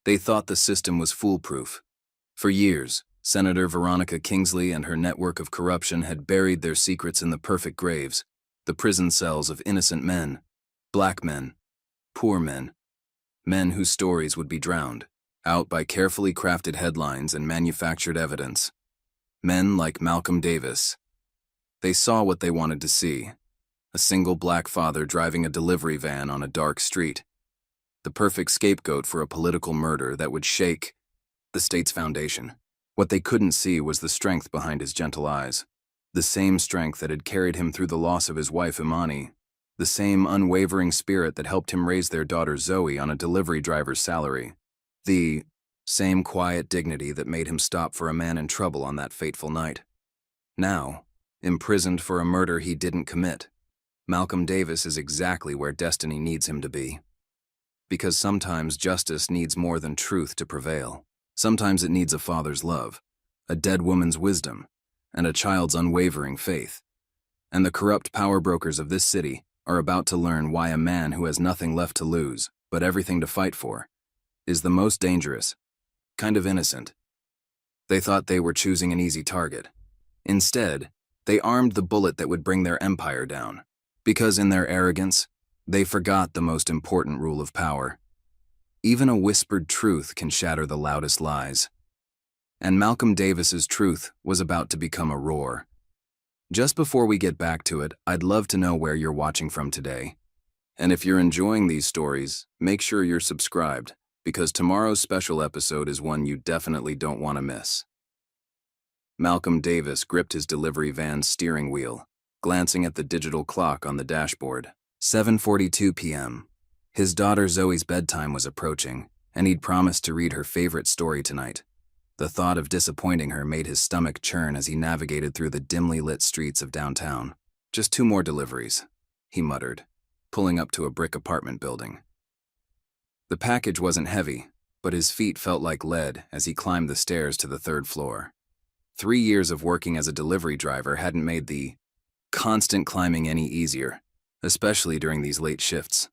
They thought the system was foolproof. For years, Senator Veronica Kingsley and her network of corruption had buried their secrets in the perfect graves, the prison cells of innocent men, black men, poor men, men whose stories would be drowned out by carefully crafted headlines and manufactured evidence. Men like Malcolm Davis. They saw what they wanted to see: a single black father driving a delivery van on a dark street, the perfect scapegoat for a political murder that would shake the state's foundation. What they couldn't see was the strength behind his gentle eyes, the same strength that had carried him through the loss of his wife Imani, the same unwavering spirit that helped him raise their daughter Zoe on a delivery driver's salary, the same quiet dignity that made him stop for a man in trouble on that fateful night. Now, imprisoned for a murder he didn't commit, Malcolm Davis is exactly where destiny needs him to be. Because sometimes justice needs more than truth to prevail. Sometimes it needs a father's love, a dead woman's wisdom, and a child's unwavering faith. And the corrupt power brokers of this city are about to learn why a man who has nothing left to lose, but everything to fight for, is the most dangerous, kind of innocent. They thought they were choosing an easy target. Instead, they armed the bullet that would bring their empire down, because in their arrogance, they forgot the most important rule of power. Even a whispered truth can shatter the loudest lies. And Malcolm Davis's truth was about to become a roar. Just before we get back to it, I'd love to know where you're watching from today. And if you're enjoying these stories, make sure you're subscribed, because tomorrow's special episode is one you definitely don't want to miss. Malcolm Davis gripped his delivery van's steering wheel, glancing at the digital clock on the dashboard. 7:42 p.m. His daughter Zoe's bedtime was approaching, and he'd promised to read her favorite story tonight. The thought of disappointing her made his stomach churn as he navigated through the dimly lit streets of downtown. Just 2 more deliveries, he muttered, pulling up to a brick apartment building. The package wasn't heavy, but his feet felt like lead as he climbed the stairs to the 3rd floor. 3 years of working as a delivery driver hadn't made the constant climbing any easier, especially during these late shifts.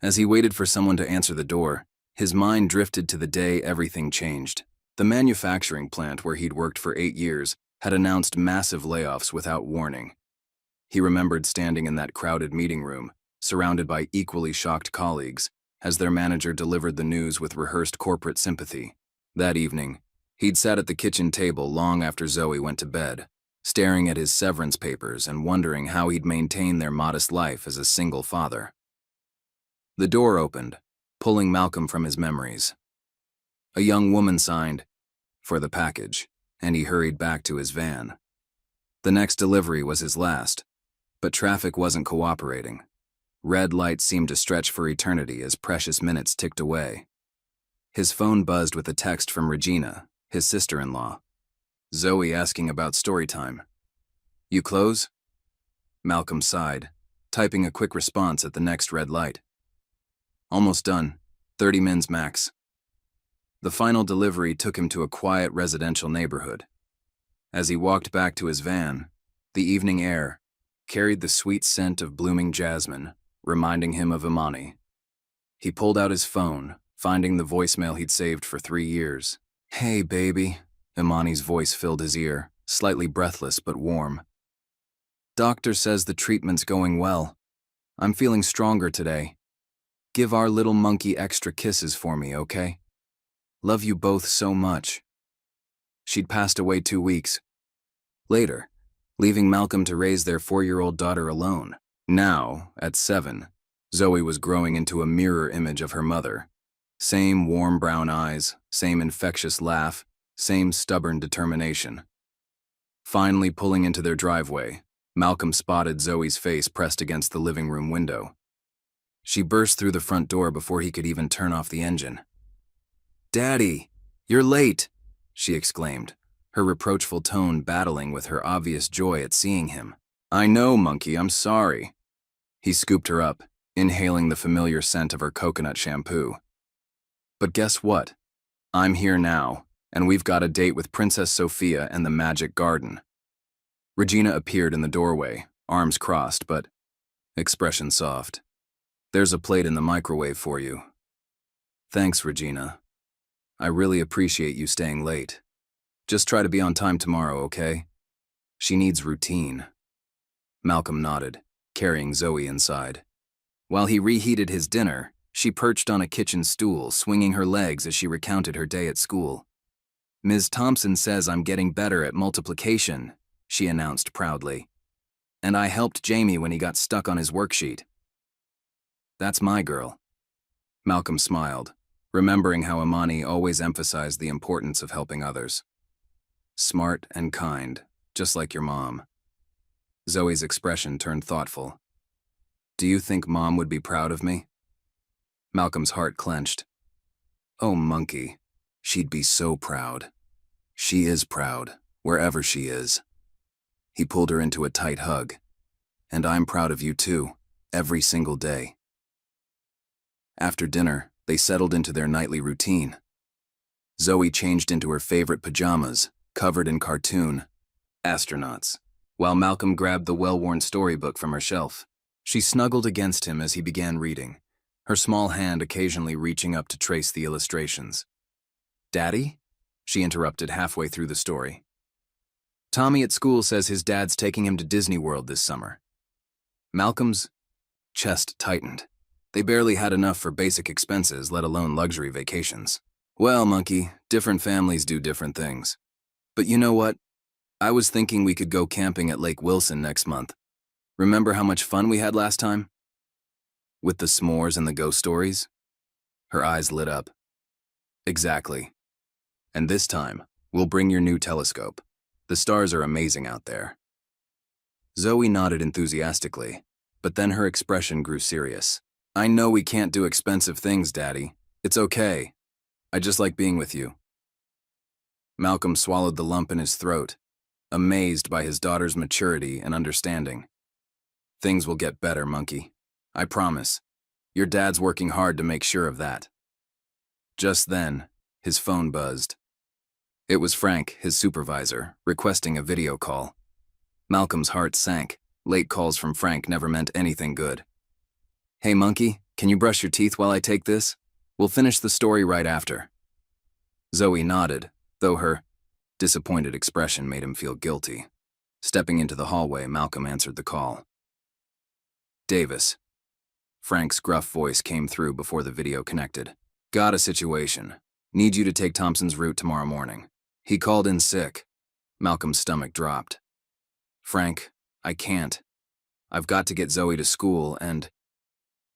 As he waited for someone to answer the door, his mind drifted to the day everything changed. The manufacturing plant where he'd worked for 8 years had announced massive layoffs without warning. He remembered standing in that crowded meeting room, surrounded by equally shocked colleagues, as their manager delivered the news with rehearsed corporate sympathy. That evening, he'd sat at the kitchen table long after Zoe went to bed, staring at his severance papers and wondering how he'd maintain their modest life as a single father. The door opened, pulling Malcolm from his memories. A young woman signed for the package, and he hurried back to his van. The next delivery was his last, but traffic wasn't cooperating. Red lights seemed to stretch for eternity as precious minutes ticked away. His phone buzzed with a text from Regina, his sister-in-law. Zoe asking about story time. "You close?" Malcolm sighed, typing a quick response at the next red light. "Almost done. 30 mins max." The final delivery took him to a quiet residential neighborhood. As he walked back to his van, the evening air carried the sweet scent of blooming jasmine, reminding him of Imani. He pulled out his phone, finding the voicemail he'd saved for 3 years. "Hey, baby." Imani's voice filled his ear, slightly breathless but warm. "Doctor says the treatment's going well. I'm feeling stronger today. Give our little monkey extra kisses for me, okay? Love you both so much." She'd passed away 2 weeks later, leaving Malcolm to raise their 4-year-old daughter alone. Now, at 7, Zoe was growing into a mirror image of her mother. Same warm brown eyes, same infectious laugh, same stubborn determination. Finally pulling into their driveway, Malcolm spotted Zoe's face pressed against the living room window. She burst through the front door before he could even turn off the engine. "Daddy, you're late," she exclaimed, her reproachful tone battling with her obvious joy at seeing him. "I know, monkey, I'm sorry." He scooped her up, inhaling the familiar scent of her coconut shampoo. "But guess what? I'm here now, and we've got a date with Princess Sophia and the Magic Garden." Regina appeared in the doorway, arms crossed but expression soft. "There's a plate in the microwave for you." Thanks, Regina. I really appreciate you staying late. Just try to be on time tomorrow, okay? She needs routine. Malcolm nodded, carrying Zoe inside. While he reheated his dinner, she perched on a kitchen stool, swinging her legs as she recounted her day at school. Ms. Thompson says I'm getting better at multiplication, she announced proudly. And I helped Jamie when he got stuck on his worksheet. That's my girl. Malcolm smiled, remembering how Imani always emphasized the importance of helping others. Smart and kind, just like your mom. Zoe's expression turned thoughtful. Do you think Mom would be proud of me? Malcolm's heart clenched. Oh, monkey. She'd be so proud. She is proud, wherever she is. He pulled her into a tight hug. And I'm proud of you too, every single day. After dinner, they settled into their nightly routine. Zoe changed into her favorite pajamas, covered in cartoon astronauts, while Malcolm grabbed the well-worn storybook from her shelf. She snuggled against him as he began reading, her small hand occasionally reaching up to trace the illustrations. Daddy? She interrupted halfway through the story. Tommy at school says his dad's taking him to Disney World this summer. Malcolm's chest tightened. They barely had enough for basic expenses, let alone luxury vacations. Well, monkey, different families do different things. But you know what? I was thinking we could go camping at Lake Wilson next month. Remember how much fun we had last time? With the s'mores and the ghost stories? Her eyes lit up. Exactly. And this time, we'll bring your new telescope. The stars are amazing out there. Zoe nodded enthusiastically, but then her expression grew serious. I know we can't do expensive things, Daddy. It's okay. I just like being with you. Malcolm swallowed the lump in his throat, amazed by his daughter's maturity and understanding. Things will get better, monkey. I promise. Your dad's working hard to make sure of that. Just then, his phone buzzed. It was Frank, his supervisor, requesting a video call. Malcolm's heart sank. Late calls from Frank never meant anything good. Hey, monkey, can you brush your teeth while I take this? We'll finish the story right after. Zoe nodded, though her disappointed expression made him feel guilty. Stepping into the hallway, Malcolm answered the call. Davis. Frank's gruff voice came through before the video connected. Got a situation. Need you to take Thompson's route tomorrow morning. He called in sick. Malcolm's stomach dropped. Frank, I can't. I've got to get Zoe to school and...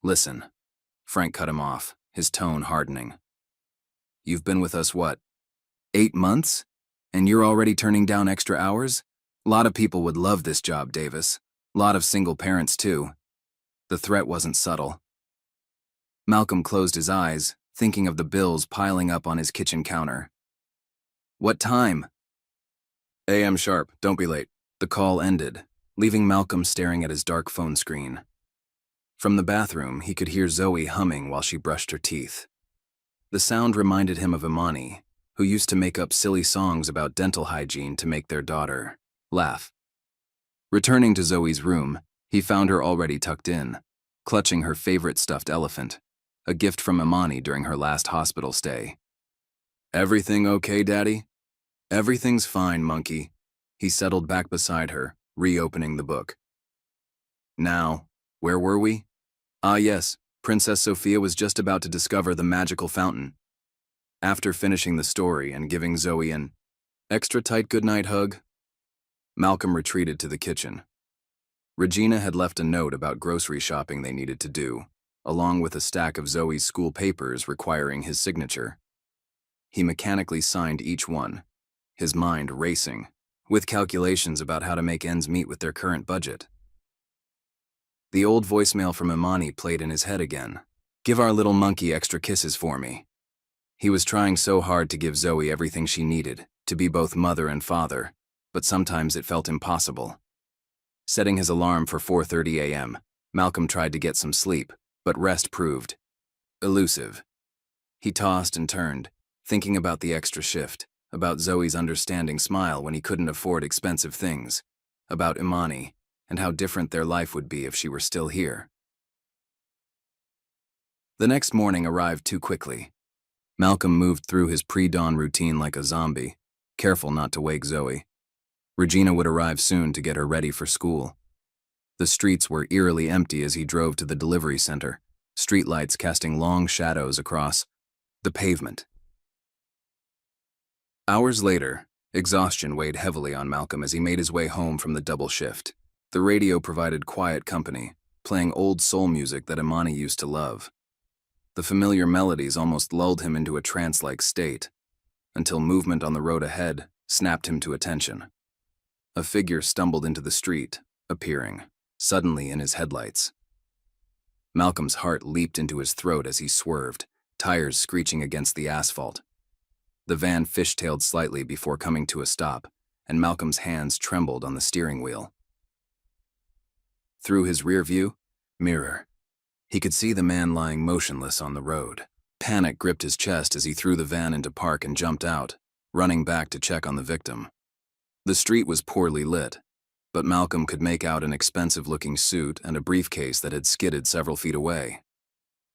Listen. Frank cut him off, his tone hardening. You've been with us, what, 8 months? And you're already turning down extra hours? Lot of people would love this job, Davis. Lot of single parents, too. The threat wasn't subtle. Malcolm closed his eyes, thinking of the bills piling up on his kitchen counter. What time? AM sharp, don't be late. The call ended, leaving Malcolm staring at his dark phone screen. From the bathroom, he could hear Zoe humming while she brushed her teeth. The sound reminded him of Imani, who used to make up silly songs about dental hygiene to make their daughter laugh. Returning to Zoe's room, he found her already tucked in, clutching her favorite stuffed elephant, a gift from Imani during her last hospital stay. Everything okay, Daddy? Everything's fine, monkey. He settled back beside her, reopening the book. Now, where were we? Ah yes, Princess Sophia was just about to discover the magical fountain. After finishing the story and giving Zoe an extra tight goodnight hug, Malcolm retreated to the kitchen. Regina had left a note about grocery shopping they needed to do, along with a stack of Zoe's school papers requiring his signature. He mechanically signed each one, his mind racing, with calculations about how to make ends meet with their current budget. The old voicemail from Imani played in his head again. Give our little monkey extra kisses for me. He was trying so hard to give Zoe everything she needed, to be both mother and father, but sometimes it felt impossible. Setting his alarm for 4:30 a.m., Malcolm tried to get some sleep, but rest proved elusive. He tossed and turned, thinking about the extra shift, about Zoe's understanding smile when he couldn't afford expensive things, about Imani, and how different their life would be if she were still here. The next morning arrived too quickly. Malcolm moved through his pre-dawn routine like a zombie, careful not to wake Zoe. Regina would arrive soon to get her ready for school. The streets were eerily empty as he drove to the delivery center, streetlights casting long shadows across the pavement. Hours later, exhaustion weighed heavily on Malcolm as he made his way home from the double shift. The radio provided quiet company, playing old soul music that Imani used to love. The familiar melodies almost lulled him into a trance-like state, until movement on the road ahead snapped him to attention. A figure stumbled into the street, appearing suddenly in his headlights. Malcolm's heart leaped into his throat as he swerved, tires screeching against the asphalt. The van fishtailed slightly before coming to a stop, and Malcolm's hands trembled on the steering wheel. Through his rearview mirror, he could see the man lying motionless on the road. Panic gripped his chest as he threw the van into park and jumped out, running back to check on the victim. The street was poorly lit, but Malcolm could make out an expensive-looking suit and a briefcase that had skidded several feet away.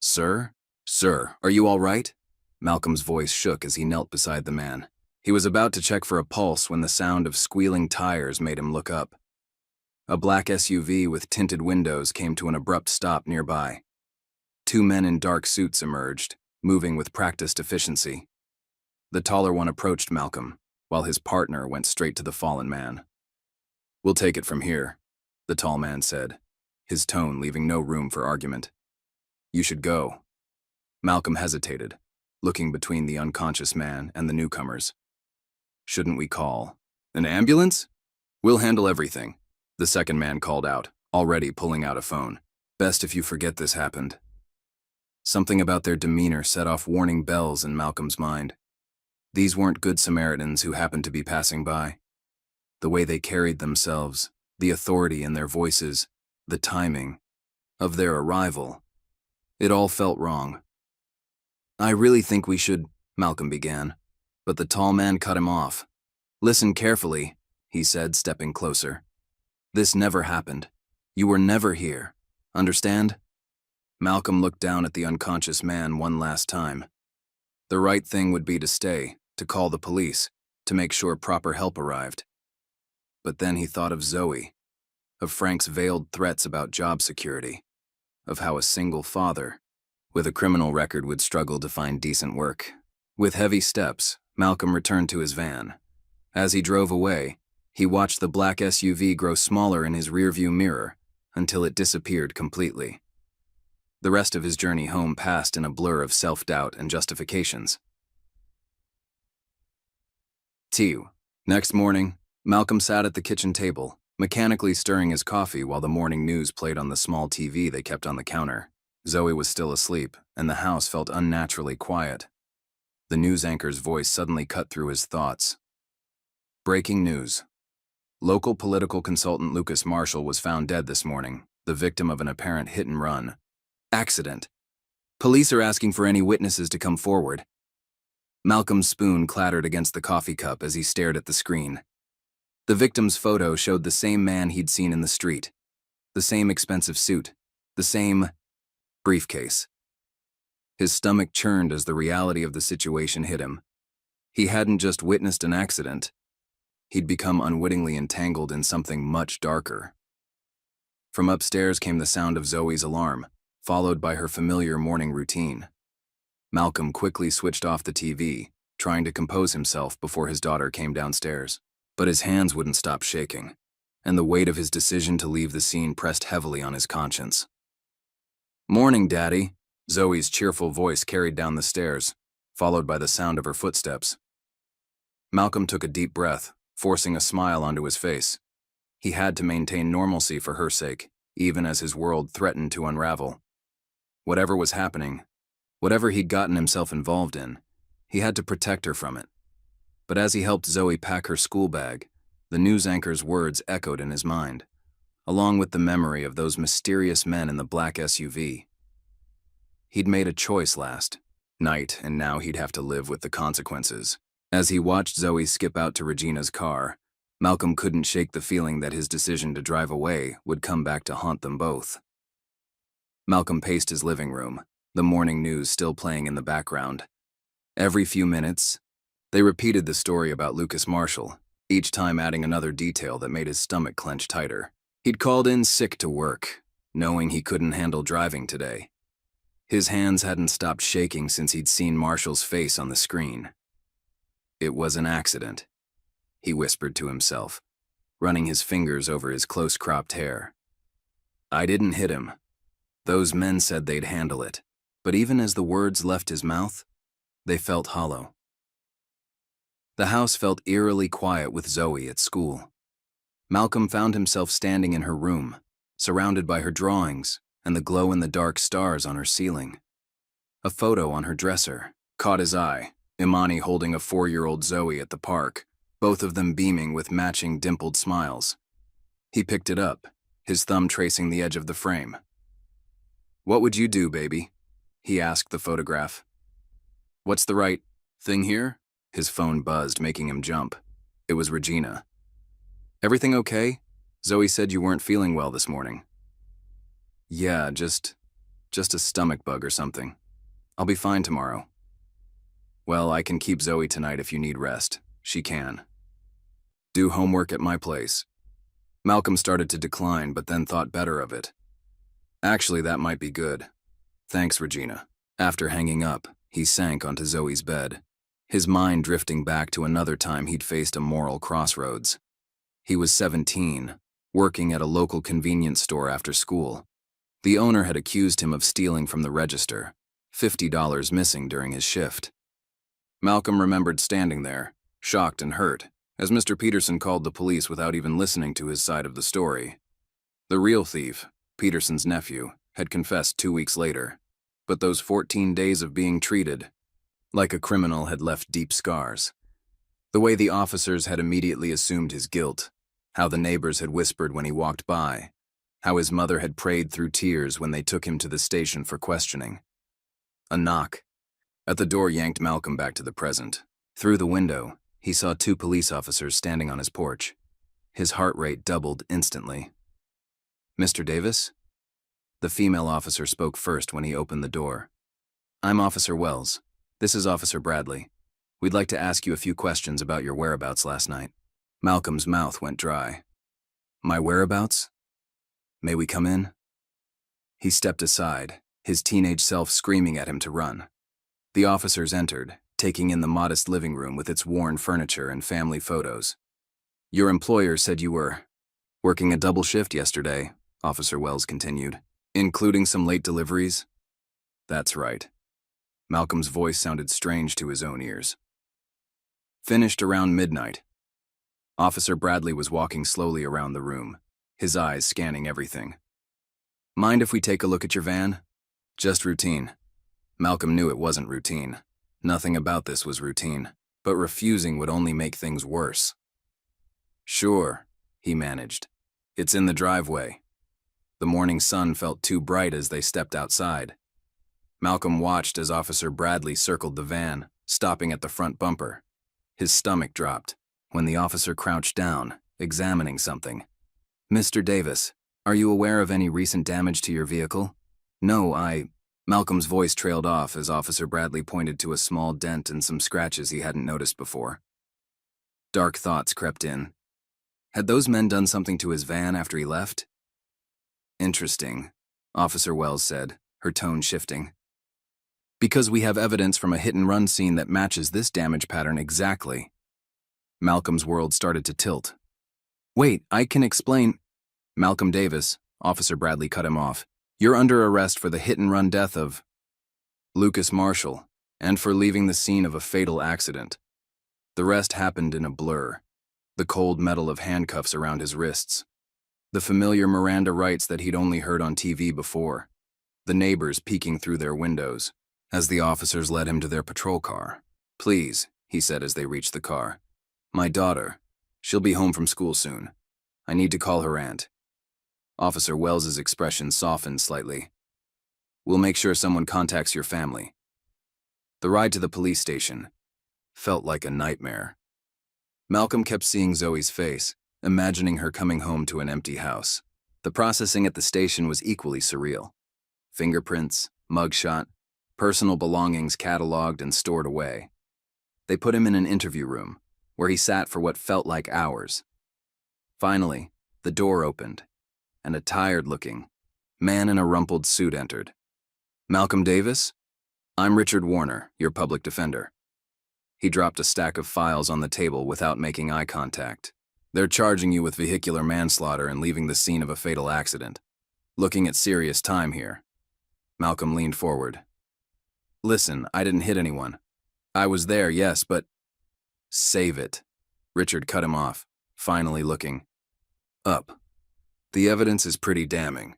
"Sir? Sir, are you all right?" Malcolm's voice shook as he knelt beside the man. He was about to check for a pulse when the sound of squealing tires made him look up. A black SUV with tinted windows came to an abrupt stop nearby. Two men in dark suits emerged, moving with practiced efficiency. The taller one approached Malcolm, while his partner went straight to the fallen man. "We'll take it from here," the tall man said, his tone leaving no room for argument. "You should go." Malcolm hesitated, looking between the unconscious man and the newcomers. "Shouldn't we call an ambulance?" "We'll handle everything," the second man called out, already pulling out a phone. "Best if you forget this happened." Something about their demeanor set off warning bells in Malcolm's mind. These weren't good Samaritans who happened to be passing by. The way they carried themselves, the authority in their voices, the timing of their arrival, it all felt wrong. "I really think we should," Malcolm began, but the tall man cut him off. "Listen carefully," he said, stepping closer. "This never happened. You were never here. Understand?" Malcolm looked down at the unconscious man one last time. The right thing would be to stay, to call the police, to make sure proper help arrived. But then he thought of Zoe, of Frank's veiled threats about job security, of how a single father with a criminal record would struggle to find decent work. With heavy steps, Malcolm returned to his van. As he drove away, he watched the black SUV grow smaller in his rearview mirror until it disappeared completely. The rest of his journey home passed in a blur of self-doubt and justifications. 2. Next morning, Malcolm sat at the kitchen table, mechanically stirring his coffee while the morning news played on the small TV they kept on the counter. Zoe was still asleep, and the house felt unnaturally quiet. The news anchor's voice suddenly cut through his thoughts. Breaking news. Local political consultant Lucas Marshall was found dead this morning, the victim of an apparent hit-and-run accident. Police are asking for any witnesses to come forward. Malcolm's spoon clattered against the coffee cup as he stared at the screen. The victim's photo showed the same man he'd seen in the street, the same expensive suit, the same briefcase. His stomach churned as the reality of the situation hit him. He hadn't just witnessed an accident. He'd become unwittingly entangled in something much darker. From upstairs came the sound of Zoe's alarm, followed by her familiar morning routine. Malcolm quickly switched off the TV, trying to compose himself before his daughter came downstairs. But his hands wouldn't stop shaking, and the weight of his decision to leave the scene pressed heavily on his conscience. "Morning, Daddy," Zoe's cheerful voice carried down the stairs, followed by the sound of her footsteps. Malcolm took a deep breath, forcing a smile onto his face. He had to maintain normalcy for her sake, even as his world threatened to unravel. Whatever was happening, whatever he'd gotten himself involved in, he had to protect her from it. But as he helped Zoe pack her school bag, the news anchor's words echoed in his mind, along with the memory of those mysterious men in the black SUV. He'd made a choice last night, and now he'd have to live with the consequences. As he watched Zoe skip out to Regina's car, Malcolm couldn't shake the feeling that his decision to drive away would come back to haunt them both. Malcolm paced his living room, the morning news still playing in the background. Every few minutes, they repeated the story about Lucas Marshall, each time adding another detail that made his stomach clench tighter. He'd called in sick to work, knowing he couldn't handle driving today. His hands hadn't stopped shaking since he'd seen Marshall's face on the screen. It was an accident, he whispered to himself, running his fingers over his close-cropped hair. I didn't hit him. Those men said they'd handle it, but even as the words left his mouth, they felt hollow. The house felt eerily quiet with Zoe at school. Malcolm found himself standing in her room, surrounded by her drawings and the glow-in-the-dark stars on her ceiling. A photo on her dresser caught his eye, Imani holding a 4-year-old Zoe at the park, both of them beaming with matching dimpled smiles. He picked it up, his thumb tracing the edge of the frame. "What would you do, baby?" he asked the photograph. "What's the right thing here?" His phone buzzed, making him jump. It was Regina. "Everything okay? Zoe said you weren't feeling well this morning." "Yeah, just a stomach bug or something. I'll be fine tomorrow." "Well, I can keep Zoe tonight if you need rest. She can. Do homework at my place." Malcolm started to decline, but then thought better of it. "Actually, that might be good. Thanks, Regina." After hanging up, he sank onto Zoe's bed, his mind drifting back to another time he'd faced a moral crossroads. He was 17, working at a local convenience store after school. The owner had accused him of stealing from the register, $50 missing during his shift. Malcolm remembered standing there, shocked and hurt, as Mr. Peterson called the police without even listening to his side of the story. The real thief, Peterson's nephew, had confessed 2 weeks later, but those 14 days of being treated like a criminal had left deep scars. The way the officers had immediately assumed his guilt, how the neighbors had whispered when he walked by, how his mother had prayed through tears when they took him to the station for questioning. A knock at the door yanked Malcolm back to the present. Through the window, he saw 2 police officers standing on his porch. His heart rate doubled instantly. "Mr. Davis?" The female officer spoke first when he opened the door. "I'm Officer Wells. This is Officer Bradley. We'd like to ask you a few questions about your whereabouts last night." Malcolm's mouth went dry. "My whereabouts? May we come in?" He stepped aside, his teenage self screaming at him to run. The officers entered, taking in the modest living room with its worn furniture and family photos. "Your employer said you were working a double shift yesterday," Officer Wells continued, "including some late deliveries?" "That's right." Malcolm's voice sounded strange to his own ears. "Finished around midnight." Officer Bradley was walking slowly around the room, his eyes scanning everything. "Mind if we take a look at your van?" "Just routine." Malcolm knew it wasn't routine. Nothing about this was routine, but refusing would only make things worse. "Sure," he managed. "It's in the driveway." The morning sun felt too bright as they stepped outside. Malcolm watched as Officer Bradley circled the van, stopping at the front bumper. His stomach dropped when the officer crouched down, examining something. "Mr. Davis, are you aware of any recent damage to your vehicle?" "No, Malcolm's voice trailed off as Officer Bradley pointed to a small dent and some scratches he hadn't noticed before. Dark thoughts crept in. Had those men done something to his van after he left? "Interesting," Officer Wells said, her tone shifting. "Because we have evidence from a hit-and-run scene that matches this damage pattern exactly." Malcolm's world started to tilt. "Wait, I can explain." "Malcolm Davis," Officer Bradley cut him off. "You're under arrest for the hit-and-run death of Lucas Marshall, and for leaving the scene of a fatal accident." The rest happened in a blur. The cold metal of handcuffs around his wrists. The familiar Miranda rights that he'd only heard on TV before. The neighbors peeking through their windows as the officers led him to their patrol car. "Please," he said as they reached the car. "My daughter. She'll be home from school soon. I need to call her aunt." Officer Wells's expression softened slightly. "We'll make sure someone contacts your family." The ride to the police station felt like a nightmare. Malcolm kept seeing Zoe's face, imagining her coming home to an empty house. The processing at the station was equally surreal. Fingerprints, mugshot, personal belongings cataloged and stored away. They put him in an interview room, where he sat for what felt like hours. Finally, the door opened, and a tired-looking man in a rumpled suit entered. "Malcolm Davis? I'm Richard Warner, your public defender." He dropped a stack of files on the table without making eye contact. "They're charging you with vehicular manslaughter and leaving the scene of a fatal accident. Looking at serious time here." Malcolm leaned forward. "Listen, I didn't hit anyone. I was there, yes, but—" "Save it." Richard cut him off, finally looking up. "The evidence is pretty damning.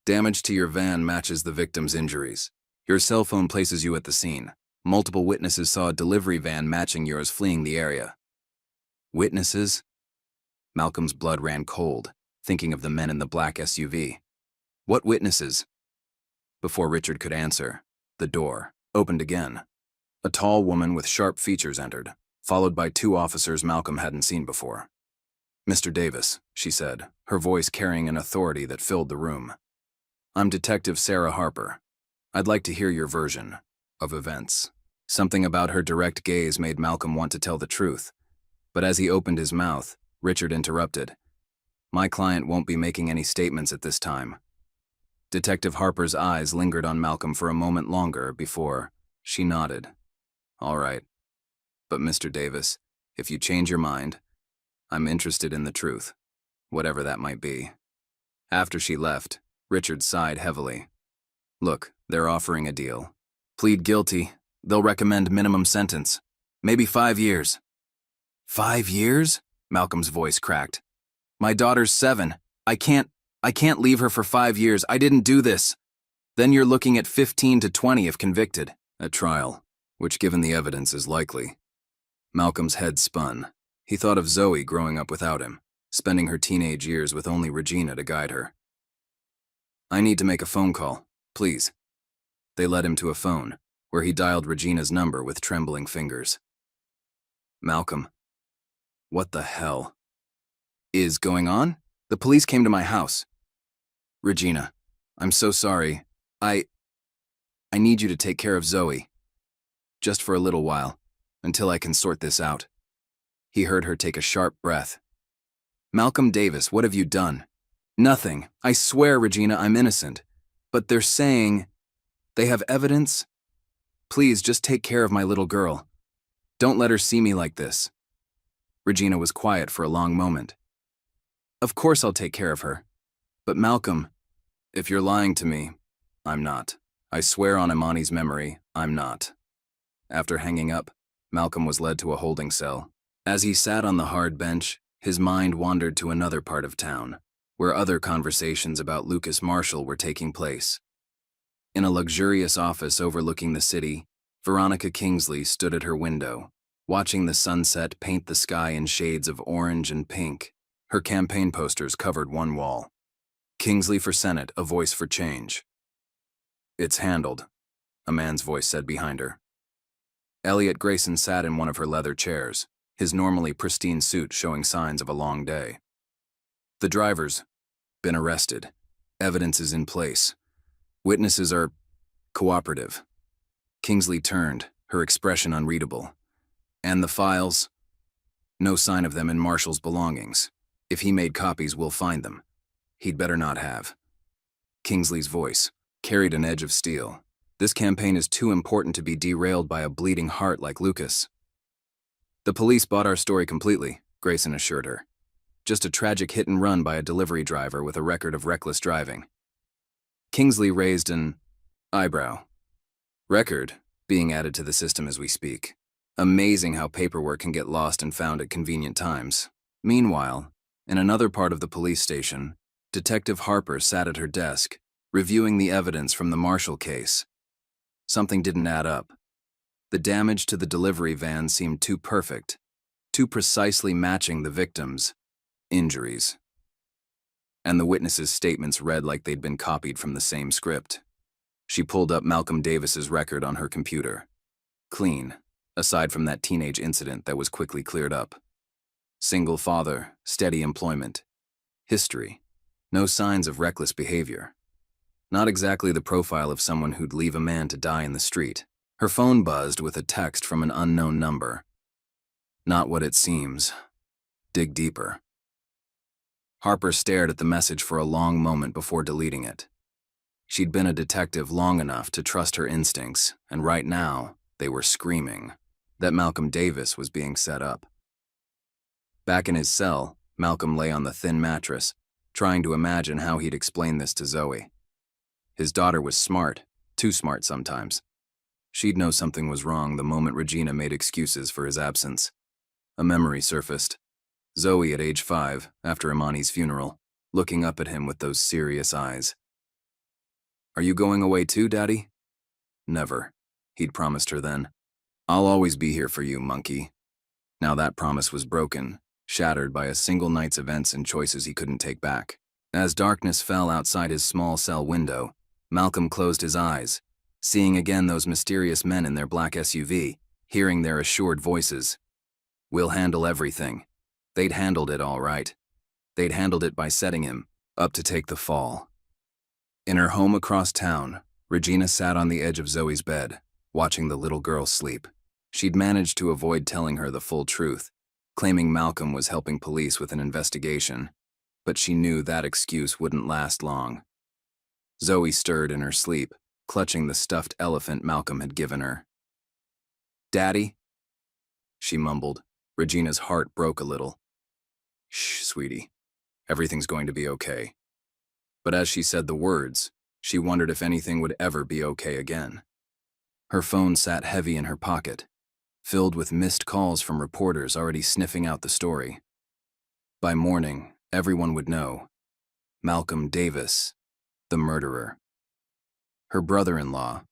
Damage to your van matches the victim's injuries. Your cell phone places you at the scene. Multiple witnesses saw a delivery van matching yours fleeing the area." "Witnesses?" Malcolm's blood ran cold, thinking of the men in the black SUV. "What witnesses?" Before Richard could answer, the door opened again. A tall woman with sharp features entered, followed by two officers Malcolm hadn't seen before. "Mr. Davis," she said, her voice carrying an authority that filled the room. "I'm Detective Sarah Harper. I'd like to hear your version of events." Something about her direct gaze made Malcolm want to tell the truth, but as he opened his mouth, Richard interrupted. "My client won't be making any statements at this time." Detective Harper's eyes lingered on Malcolm for a moment longer before she nodded. "All right. But Mr. Davis, if you change your mind, I'm interested in the truth, whatever that might be." After she left, Richard sighed heavily. "Look, they're offering a deal. Plead guilty. They'll recommend minimum sentence. Maybe 5 years. 5 years? Malcolm's voice cracked. "My daughter's 7. I can't leave her for 5 years. I didn't do this." "Then you're looking at 15 to 20 if convicted." "At trial, which given the evidence is likely." Malcolm's head spun. He thought of Zoe growing up without him, spending her teenage years with only Regina to guide her. "I need to make a phone call, please." They led him to a phone, where he dialed Regina's number with trembling fingers. "Malcolm, what the hell is going on? The police came to my house." "Regina, I'm so sorry. I need you to take care of Zoe. Just for a little while, until I can sort this out." He heard her take a sharp breath. "Malcolm Davis, what have you done?" "Nothing. I swear, Regina, I'm innocent. But they're saying they have evidence. Please, just take care of my little girl. Don't let her see me like this." Regina was quiet for a long moment. "Of course I'll take care of her. But Malcolm, if you're lying to me, I'm not. I swear on Imani's memory, I'm not." After hanging up, Malcolm was led to a holding cell. As he sat on the hard bench, his mind wandered to another part of town, where other conversations about Lucas Marshall were taking place. In a luxurious office overlooking the city, Veronica Kingsley stood at her window, watching the sunset paint the sky in shades of orange and pink. Her campaign posters covered one wall. "Kingsley for Senate, a voice for change." "It's handled," a man's voice said behind her. Elliot Grayson sat in one of her leather chairs, his normally pristine suit showing signs of a long day. "The driver's been arrested. Evidence is in place. Witnesses are cooperative." Kingsley turned, her expression unreadable. "And the files? No sign of them in Marshall's belongings. If he made copies, we'll find them. He'd better not have." Kingsley's voice carried an edge of steel. "This campaign is too important to be derailed by a bleeding heart like Lucas." "The police bought our story completely," Grayson assured her. "Just a tragic hit and run by a delivery driver with a record of reckless driving." Kingsley raised an eyebrow. "Record being added to the system as we speak. Amazing how paperwork can get lost and found at convenient times." Meanwhile, in another part of the police station, Detective Harper sat at her desk, reviewing the evidence from the Marshall case. Something didn't add up. The damage to the delivery van seemed too perfect, too precisely matching the victim's injuries. And the witnesses' statements read like they'd been copied from the same script. She pulled up Malcolm Davis's record on her computer. Clean, aside from that teenage incident that was quickly cleared up. Single father, steady employment. History. No signs of reckless behavior. Not exactly the profile of someone who'd leave a man to die in the street. Her phone buzzed with a text from an unknown number. Not what it seems. Dig deeper. Harper stared at the message for a long moment before deleting it. She'd been a detective long enough to trust her instincts, and right now, they were screaming that Malcolm Davis was being set up. Back in his cell, Malcolm lay on the thin mattress, trying to imagine how he'd explain this to Zoe. His daughter was smart, too smart sometimes. She'd know something was wrong the moment Regina made excuses for his absence. A memory surfaced. Zoe at age 5, after Imani's funeral, looking up at him with those serious eyes. "Are you going away too, Daddy?" "Never," he'd promised her then. "I'll always be here for you, monkey." Now that promise was broken, shattered by a single night's events and choices he couldn't take back. As darkness fell outside his small cell window, Malcolm closed his eyes, seeing again those mysterious men in their black SUV, hearing their assured voices. "We'll handle everything." They'd handled it all right. They'd handled it by setting him up to take the fall. In her home across town, Regina sat on the edge of Zoe's bed, watching the little girl sleep. She'd managed to avoid telling her the full truth, claiming Malcolm was helping police with an investigation, but she knew that excuse wouldn't last long. Zoe stirred in her sleep, clutching the stuffed elephant Malcolm had given her. "Daddy?" she mumbled. Regina's heart broke a little. "Shh, sweetie. Everything's going to be okay." But as she said the words, she wondered if anything would ever be okay again. Her phone sat heavy in her pocket, filled with missed calls from reporters already sniffing out the story. By morning, everyone would know. Malcolm Davis, the murderer. Her brother-in-law,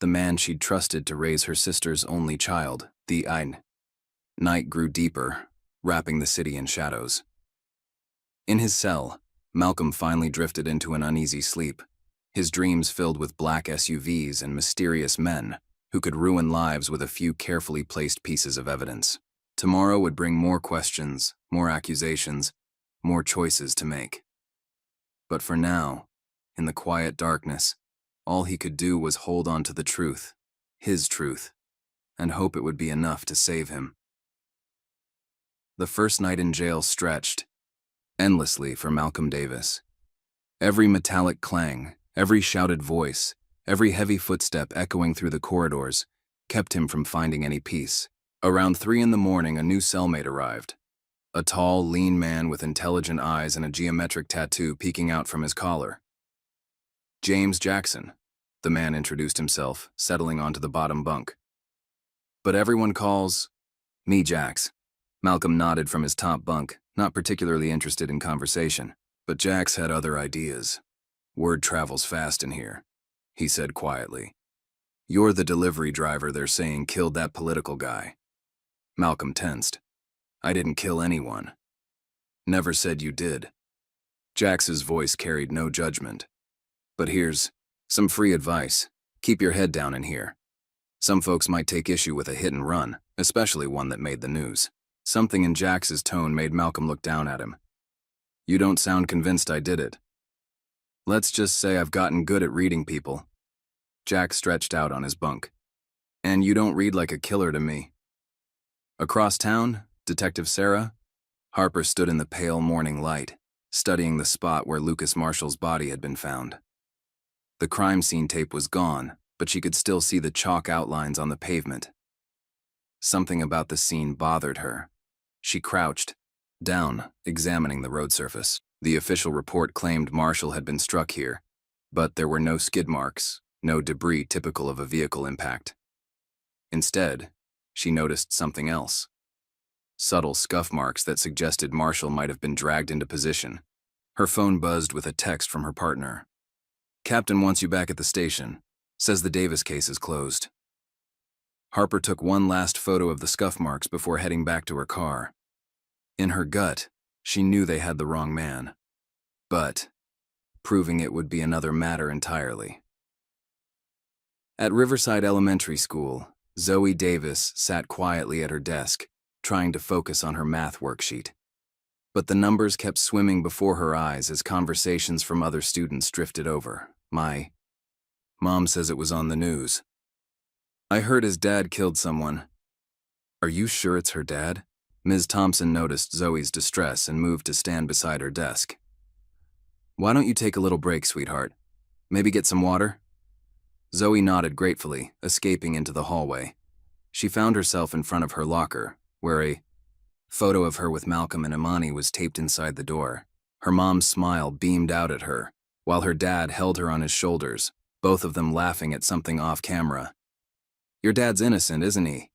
the man she'd trusted to raise her sister's only child, the Ain. Night grew deeper, wrapping the city in shadows. In his cell, Malcolm finally drifted into an uneasy sleep, his dreams filled with black SUVs and mysterious men who could ruin lives with a few carefully placed pieces of evidence. Tomorrow would bring more questions, more accusations, more choices to make. But for now, in the quiet darkness, all he could do was hold on to the truth, his truth, and hope it would be enough to save him. The first night in jail stretched endlessly for Malcolm Davis. Every metallic clang, every shouted voice, every heavy footstep echoing through the corridors kept him from finding any peace. Around 3 in the morning, a new cellmate arrived. A tall, lean man with intelligent eyes and a geometric tattoo peeking out from his collar. "James Jackson," the man introduced himself, settling onto the bottom bunk. "But everyone calls me Jax." Malcolm nodded from his top bunk, not particularly interested in conversation. But Jax had other ideas. "Word travels fast in here," he said quietly. "You're the delivery driver they're saying killed that political guy." Malcolm tensed. "I didn't kill anyone." "Never said you did." Jax's voice carried no judgment. "But here's some free advice. Keep your head down in here. Some folks might take issue with a hit and run, especially one that made the news." Something in Jax's tone made Malcolm look down at him. "You don't sound convinced I did it." "Let's just say I've gotten good at reading people." Jax stretched out on his bunk. "And you don't read like a killer to me." Across town, Detective Sarah? Harper stood in the pale morning light, studying the spot where Lucas Marshall's body had been found. The crime scene tape was gone, but she could still see the chalk outlines on the pavement. Something about the scene bothered her. She crouched down, examining the road surface. The official report claimed Marshall had been struck here, but there were no skid marks, no debris typical of a vehicle impact. Instead, she noticed something else. Subtle scuff marks that suggested Marshall might have been dragged into position. Her phone buzzed with a text from her partner. "Captain wants you back at the station. Says the Davis case is closed." Harper took one last photo of the scuff marks before heading back to her car. In her gut, she knew they had the wrong man. But proving it would be another matter entirely. At Riverside Elementary School, Zoe Davis sat quietly at her desk, trying to focus on her math worksheet. But the numbers kept swimming before her eyes as conversations from other students drifted over. My mom says it was on the news. I heard his dad killed someone. Are you sure it's her dad? Ms. Thompson noticed Zoe's distress and moved to stand beside her desk. Why don't you take a little break, sweetheart? Maybe get some water? Zoe nodded gratefully, escaping into the hallway. She found herself in front of her locker, where a photo of her with Malcolm and Imani was taped inside the door. Her mom's smile beamed out at her, while her dad held her on his shoulders, both of them laughing at something off camera. Your dad's innocent, isn't he?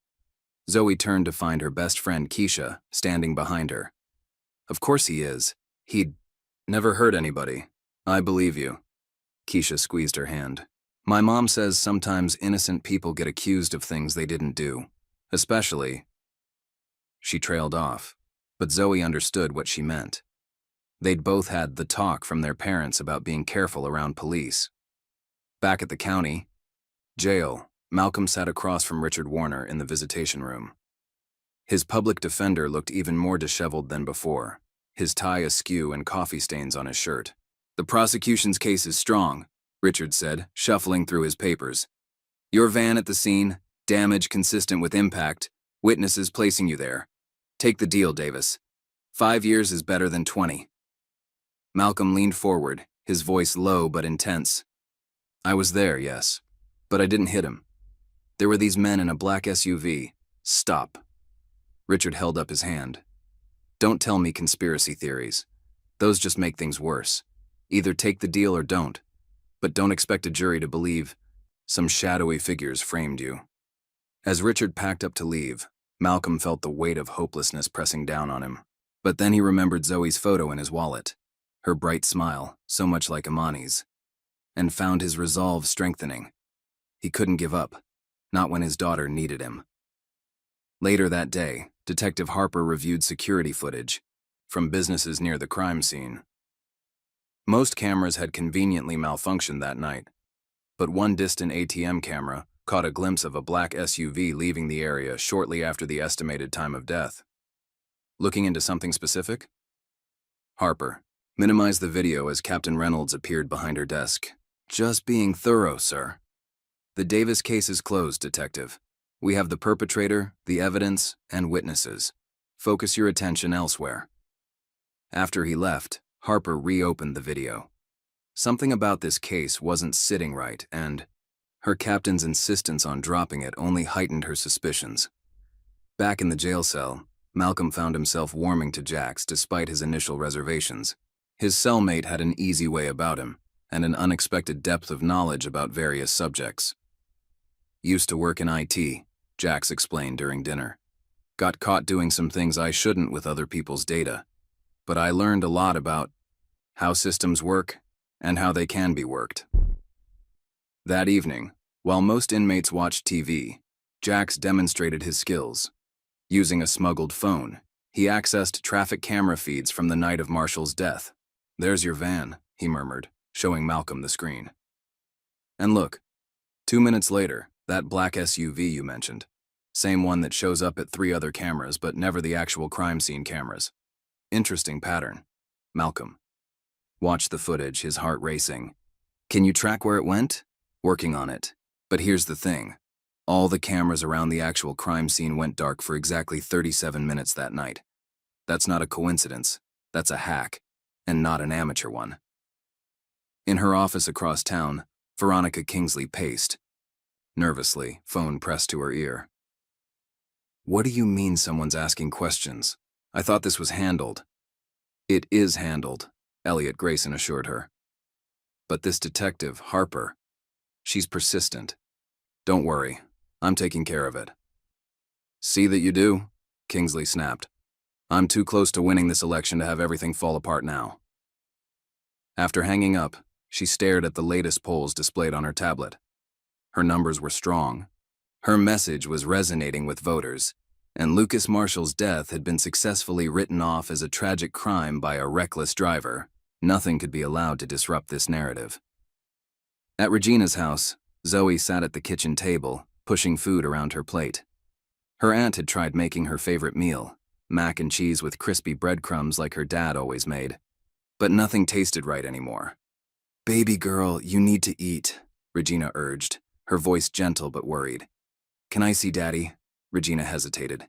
Zoe turned to find her best friend Keisha standing behind her. Of course he is. He'd never hurt anybody. I believe you. Keisha squeezed her hand. My mom says sometimes innocent people get accused of things they didn't do, especially. She trailed off, but Zoe understood what she meant. They'd both had the talk from their parents about being careful around police. Back at the county jail, Malcolm sat across from Richard Warner in the visitation room. His public defender looked even more disheveled than before, his tie askew and coffee stains on his shirt. The prosecution's case is strong, Richard said, shuffling through his papers. Your van at the scene, damage consistent with impact, witnesses placing you there. Take the deal, Davis. 5 years is better than 20. Malcolm leaned forward, his voice low but intense. I was there, yes, but I didn't hit him. There were these men in a black SUV. Stop. Richard held up his hand. Don't tell me conspiracy theories. Those just make things worse. Either take the deal or don't. But don't expect a jury to believe some shadowy figures framed you. As Richard packed up to leave, Malcolm felt the weight of hopelessness pressing down on him. But then he remembered Zoe's photo in his wallet, her bright smile, so much like Imani's, and found his resolve strengthening. He couldn't give up, not when his daughter needed him. Later that day, Detective Harper reviewed security footage from businesses near the crime scene. Most cameras had conveniently malfunctioned that night, but one distant ATM camera caught a glimpse of a black SUV leaving the area shortly after the estimated time of death. Looking into something specific? Harper, minimize the video as Captain Reynolds appeared behind her desk. Just being thorough, sir. The Davis case is closed, Detective. We have the perpetrator, the evidence, and witnesses. Focus your attention elsewhere. After he left, Harper reopened the video. Something about this case wasn't sitting right, and her captain's insistence on dropping it only heightened her suspicions. Back in the jail cell, Malcolm found himself warming to Jax despite his initial reservations. His cellmate had an easy way about him, and an unexpected depth of knowledge about various subjects. Used to work in IT, Jax explained during dinner. Got caught doing some things I shouldn't with other people's data, but I learned a lot about how systems work and how they can be worked. That evening, while most inmates watched TV, Jax demonstrated his skills. Using a smuggled phone, he accessed traffic camera feeds from the night of Marshall's death. There's your van, he murmured, showing Malcolm the screen. And look, 2 minutes later, that black SUV you mentioned. Same one that shows up at 3 other cameras, but never the actual crime scene cameras. Interesting pattern. Malcolm watched the footage, his heart racing. Can you track where it went? Working on it. But here's the thing. All the cameras around the actual crime scene went dark for exactly 37 minutes that night. That's not a coincidence. That's a hack, and not an amateur one. In her office across town, Veronica Kingsley paced. Nervously, phone pressed to her ear. What do you mean someone's asking questions? I thought this was handled. It is handled, Elliot Grayson assured her. But this detective, Harper, she's persistent. Don't worry, I'm taking care of it. See that you do, Kingsley snapped. I'm too close to winning this election to have everything fall apart now. After hanging up, she stared at the latest polls displayed on her tablet. Her numbers were strong. Her message was resonating with voters, and Lucas Marshall's death had been successfully written off as a tragic crime by a reckless driver. Nothing could be allowed to disrupt this narrative. At Regina's house, Zoe sat at the kitchen table, pushing food around her plate. Her aunt had tried making her favorite meal, mac and cheese with crispy breadcrumbs like her dad always made. But nothing tasted right anymore. Baby girl, you need to eat, Regina urged, her voice gentle but worried. Can I see Daddy? Regina hesitated.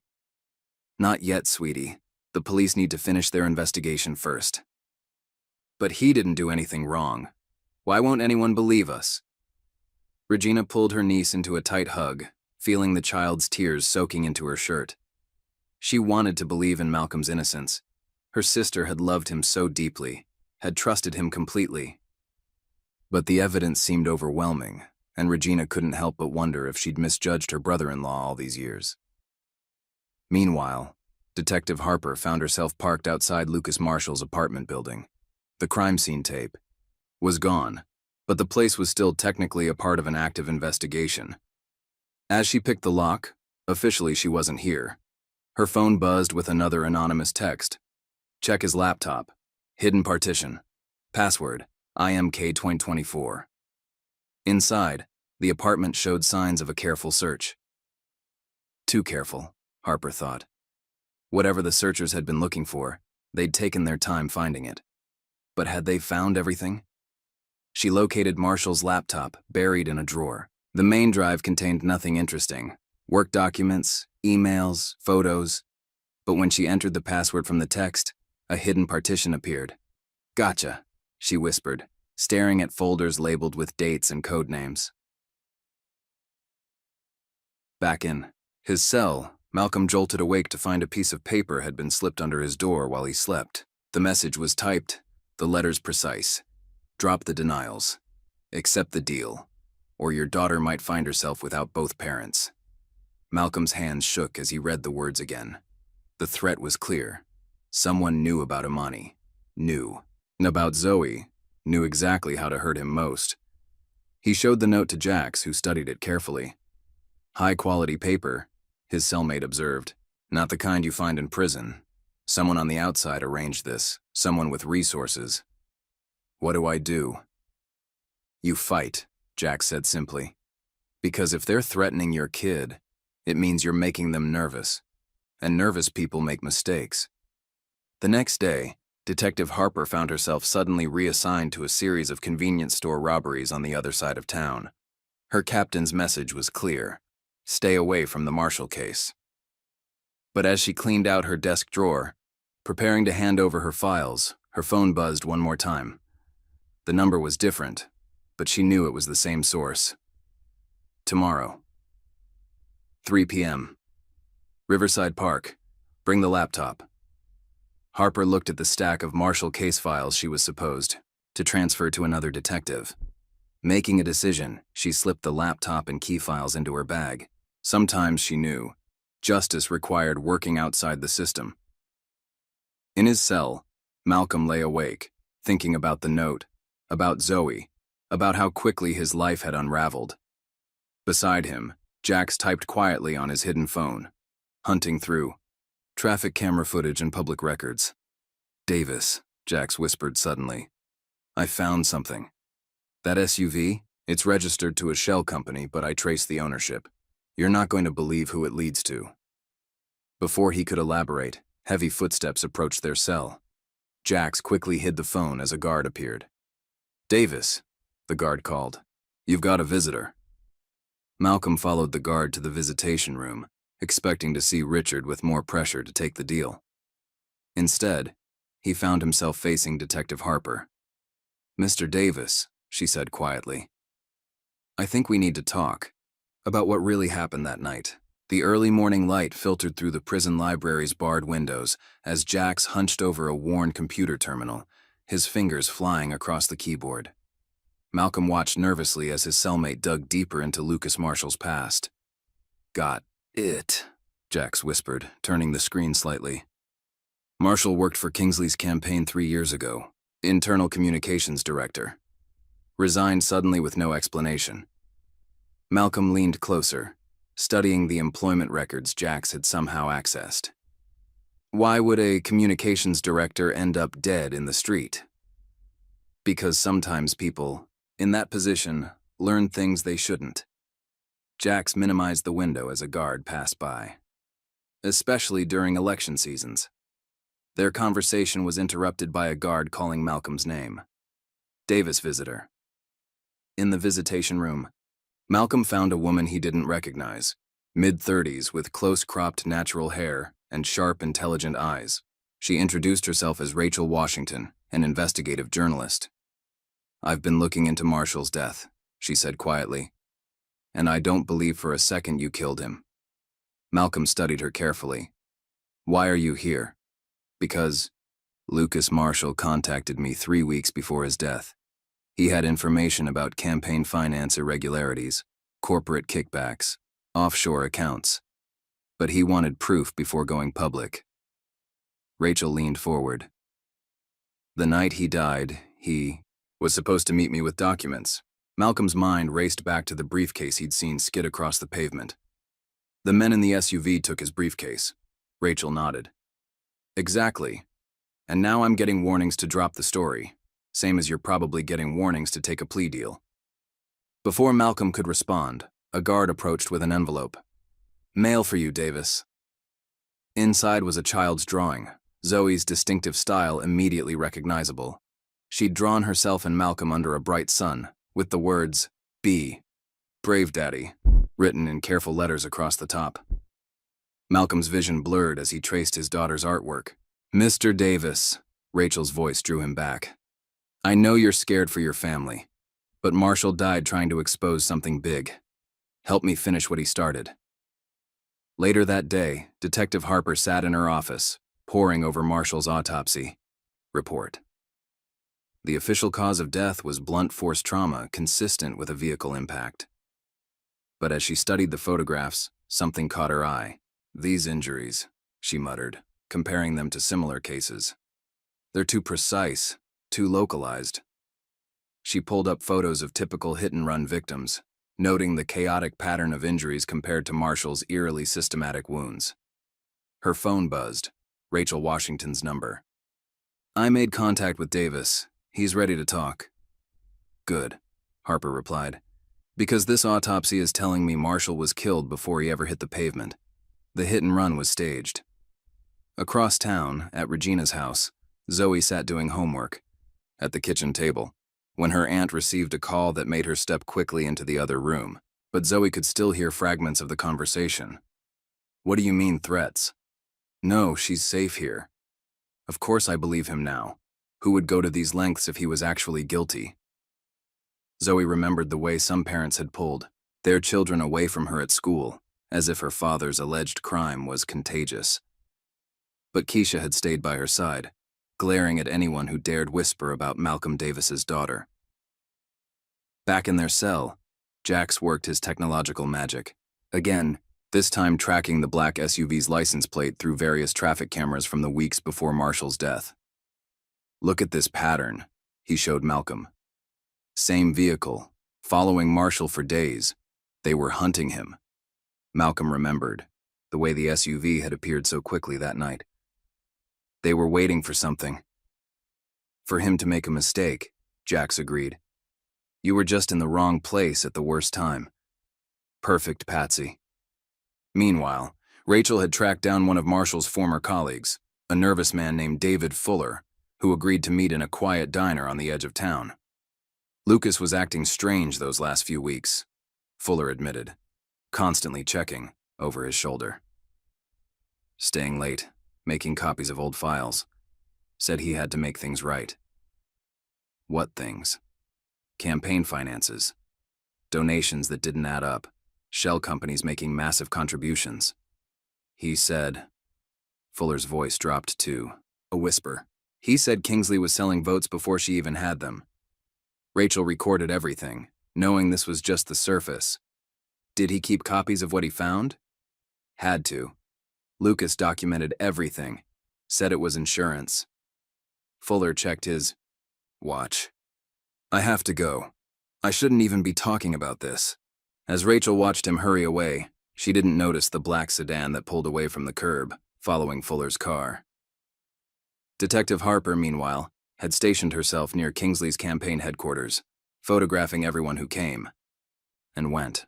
Not yet, sweetie. The police need to finish their investigation first. But he didn't do anything wrong. Why won't anyone believe us? Regina pulled her niece into a tight hug, feeling the child's tears soaking into her shirt. She wanted to believe in Malcolm's innocence. Her sister had loved him so deeply, had trusted him completely. But the evidence seemed overwhelming, and Regina couldn't help but wonder if she'd misjudged her brother-in-law all these years. Meanwhile, Detective Harper found herself parked outside Lucas Marshall's apartment building. The crime scene tape was gone, but the place was still technically a part of an active investigation. As she picked the lock, officially she wasn't here. Her phone buzzed with another anonymous text. Check his laptop. Hidden partition. Password, IMK2024. Inside, the apartment showed signs of a careful search. Too careful, Harper thought. Whatever the searchers had been looking for, they'd taken their time finding it. But had they found everything? She located Marshall's laptop, buried in a drawer. The main drive contained nothing interesting. Work documents, emails, photos. But when she entered the password from the text, a hidden partition appeared. Gotcha, she whispered, staring at folders labeled with dates and code names. Back in his cell, Malcolm jolted awake to find a piece of paper had been slipped under his door while he slept. The message was typed, the letters precise. Drop the denials. Accept the deal, or your daughter might find herself without both parents. Malcolm's hands shook as he read the words again. The threat was clear. Someone knew about Imani. Knew. And about Zoe. Knew exactly how to hurt him most. He showed the note to Jax, who studied it carefully. High-quality paper, his cellmate observed. Not the kind you find in prison. Someone on the outside arranged this. Someone with resources. What do I do? You fight, Jax said simply. Because if they're threatening your kid, it means you're making them nervous. And nervous people make mistakes. The next day, Detective Harper found herself suddenly reassigned to a series of convenience store robberies on the other side of town. Her captain's message was clear. Stay away from the Marshall case. But as she cleaned out her desk drawer, preparing to hand over her files, her phone buzzed one more time. The number was different, but she knew it was the same source. Tomorrow. 3 p.m. Riverside Park. Bring the laptop. Harper looked at the stack of Marshall case files she was supposed to transfer to another detective. Making a decision, she slipped the laptop and key files into her bag. Sometimes she knew. Justice required working outside the system. In his cell, Malcolm lay awake, thinking about the note, about Zoe, about how quickly his life had unraveled. Beside him, Jax typed quietly on his hidden phone, hunting through traffic camera footage and public records. Davis, Jax whispered suddenly. I found something. That SUV? It's registered to a shell company, but I traced the ownership. You're not going to believe who it leads to. Before he could elaborate, heavy footsteps approached their cell. Jax quickly hid the phone as a guard appeared. Davis, the guard called. You've got a visitor. Malcolm followed the guard to the visitation room, expecting to see Richard with more pressure to take the deal. Instead, he found himself facing Detective Harper. Mr. Davis, she said quietly. I think we need to talk about what really happened that night. The early morning light filtered through the prison library's barred windows as Jax hunched over a worn computer terminal, his fingers flying across the keyboard. Malcolm watched nervously as his cellmate dug deeper into Lucas Marshall's past. Got it, Jax whispered, turning the screen slightly. Marshall worked for Kingsley's campaign 3 years ago, internal communications director. Resigned suddenly with no explanation. Malcolm leaned closer, studying the employment records Jax had somehow accessed. Why would a communications director end up dead in the street? Because sometimes people, in that position, learn things they shouldn't. Jax minimized the window as a guard passed by. Especially during election seasons. Their conversation was interrupted by a guard calling Malcolm's name. Davis visitor. In the visitation room, Malcolm found a woman he didn't recognize, mid-30s with close-cropped natural hair and sharp, intelligent eyes. She introduced herself as Rachel Washington, an investigative journalist. "I've been looking into Marshall's death," she said quietly, "and I don't believe for a second you killed him." Malcolm studied her carefully. "Why are you here?" "Because Lucas Marshall contacted me 3 weeks before his death. He had information about campaign finance irregularities, corporate kickbacks, offshore accounts. But he wanted proof before going public." Rachel leaned forward. "The night he died, he was supposed to meet me with documents." Malcolm's mind raced back to the briefcase he'd seen skid across the pavement. "The men in the SUV took his briefcase." Rachel nodded. "Exactly. And now I'm getting warnings to drop the story, same as you're probably getting warnings to take a plea deal." Before Malcolm could respond, a guard approached with an envelope. "Mail for you, Davis." Inside was a child's drawing, Zoe's distinctive style immediately recognizable. She'd drawn herself and Malcolm under a bright sun, with the words, "B. Brave Daddy," written in careful letters across the top. Malcolm's vision blurred as he traced his daughter's artwork. "Mr. Davis," Rachel's voice drew him back. "I know you're scared for your family, but Marshall died trying to expose something big. Help me finish what he started." Later that day, Detective Harper sat in her office, poring over Marshall's autopsy report. The official cause of death was blunt force trauma consistent with a vehicle impact. But as she studied the photographs, something caught her eye. "These injuries," she muttered, comparing them to similar cases. "They're too precise, too localized." She pulled up photos of typical hit-and-run victims, noting the chaotic pattern of injuries compared to Marshall's eerily systematic wounds. Her phone buzzed, Rachel Washington's number. "I made contact with Davis. He's ready to talk." "Good," Harper replied, "because this autopsy is telling me Marshall was killed before he ever hit the pavement. The hit-and-run was staged." Across town, at Regina's house, Zoe sat doing homework. At the kitchen table, when her aunt received a call that made her step quickly into the other room, but Zoe could still hear fragments of the conversation. "What do you mean, threats?" "No, she's safe here." "Of course I believe him now. Who would go to these lengths if he was actually guilty?" Zoe remembered the way some parents had pulled their children away from her at school, as if her father's alleged crime was contagious. But Keisha had stayed by her side, glaring at anyone who dared whisper about Malcolm Davis's daughter. Back in their cell, Jax worked his technological magic. Again, this time tracking the black SUV's license plate through various traffic cameras from the weeks before Marshall's death. "Look at this pattern," he showed Malcolm. "Same vehicle, following Marshall for days. They were hunting him." Malcolm remembered the way the SUV had appeared so quickly that night. "They were waiting for something." "For him to make a mistake," Jax agreed. "You were just in the wrong place at the worst time." Perfect, Patsy. Meanwhile, Rachel had tracked down one of Marshall's former colleagues, a nervous man named David Fuller, who agreed to meet in a quiet diner on the edge of town. "Lucas was acting strange those last few weeks," Fuller admitted, constantly checking over his shoulder. "Staying late, making copies of old files. Said he had to make things right." "What things?" "Campaign finances. Donations that didn't add up. Shell companies making massive contributions. He said..." Fuller's voice dropped to a whisper. "He said Kingsley was selling votes before she even had them." Rachel recorded everything, knowing this was just the surface. Did he keep copies of what he found? Had to. Lucas documented everything, said it was insurance. Fuller checked his watch. "I have to go. I shouldn't even be talking about this." As Rachel watched him hurry away, she didn't notice the black sedan that pulled away from the curb, following Fuller's car. Detective Harper, meanwhile, had stationed herself near Kingsley's campaign headquarters, photographing everyone who came and went.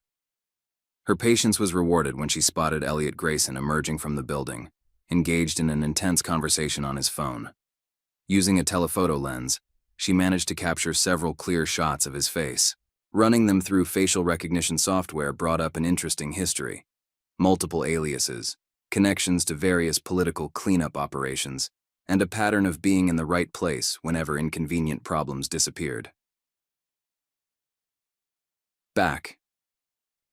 Her patience was rewarded when she spotted Elliot Grayson emerging from the building, engaged in an intense conversation on his phone. Using a telephoto lens, she managed to capture several clear shots of his face. Running them through facial recognition software brought up an interesting history. Multiple aliases, connections to various political cleanup operations, and a pattern of being in the right place whenever inconvenient problems disappeared. Back.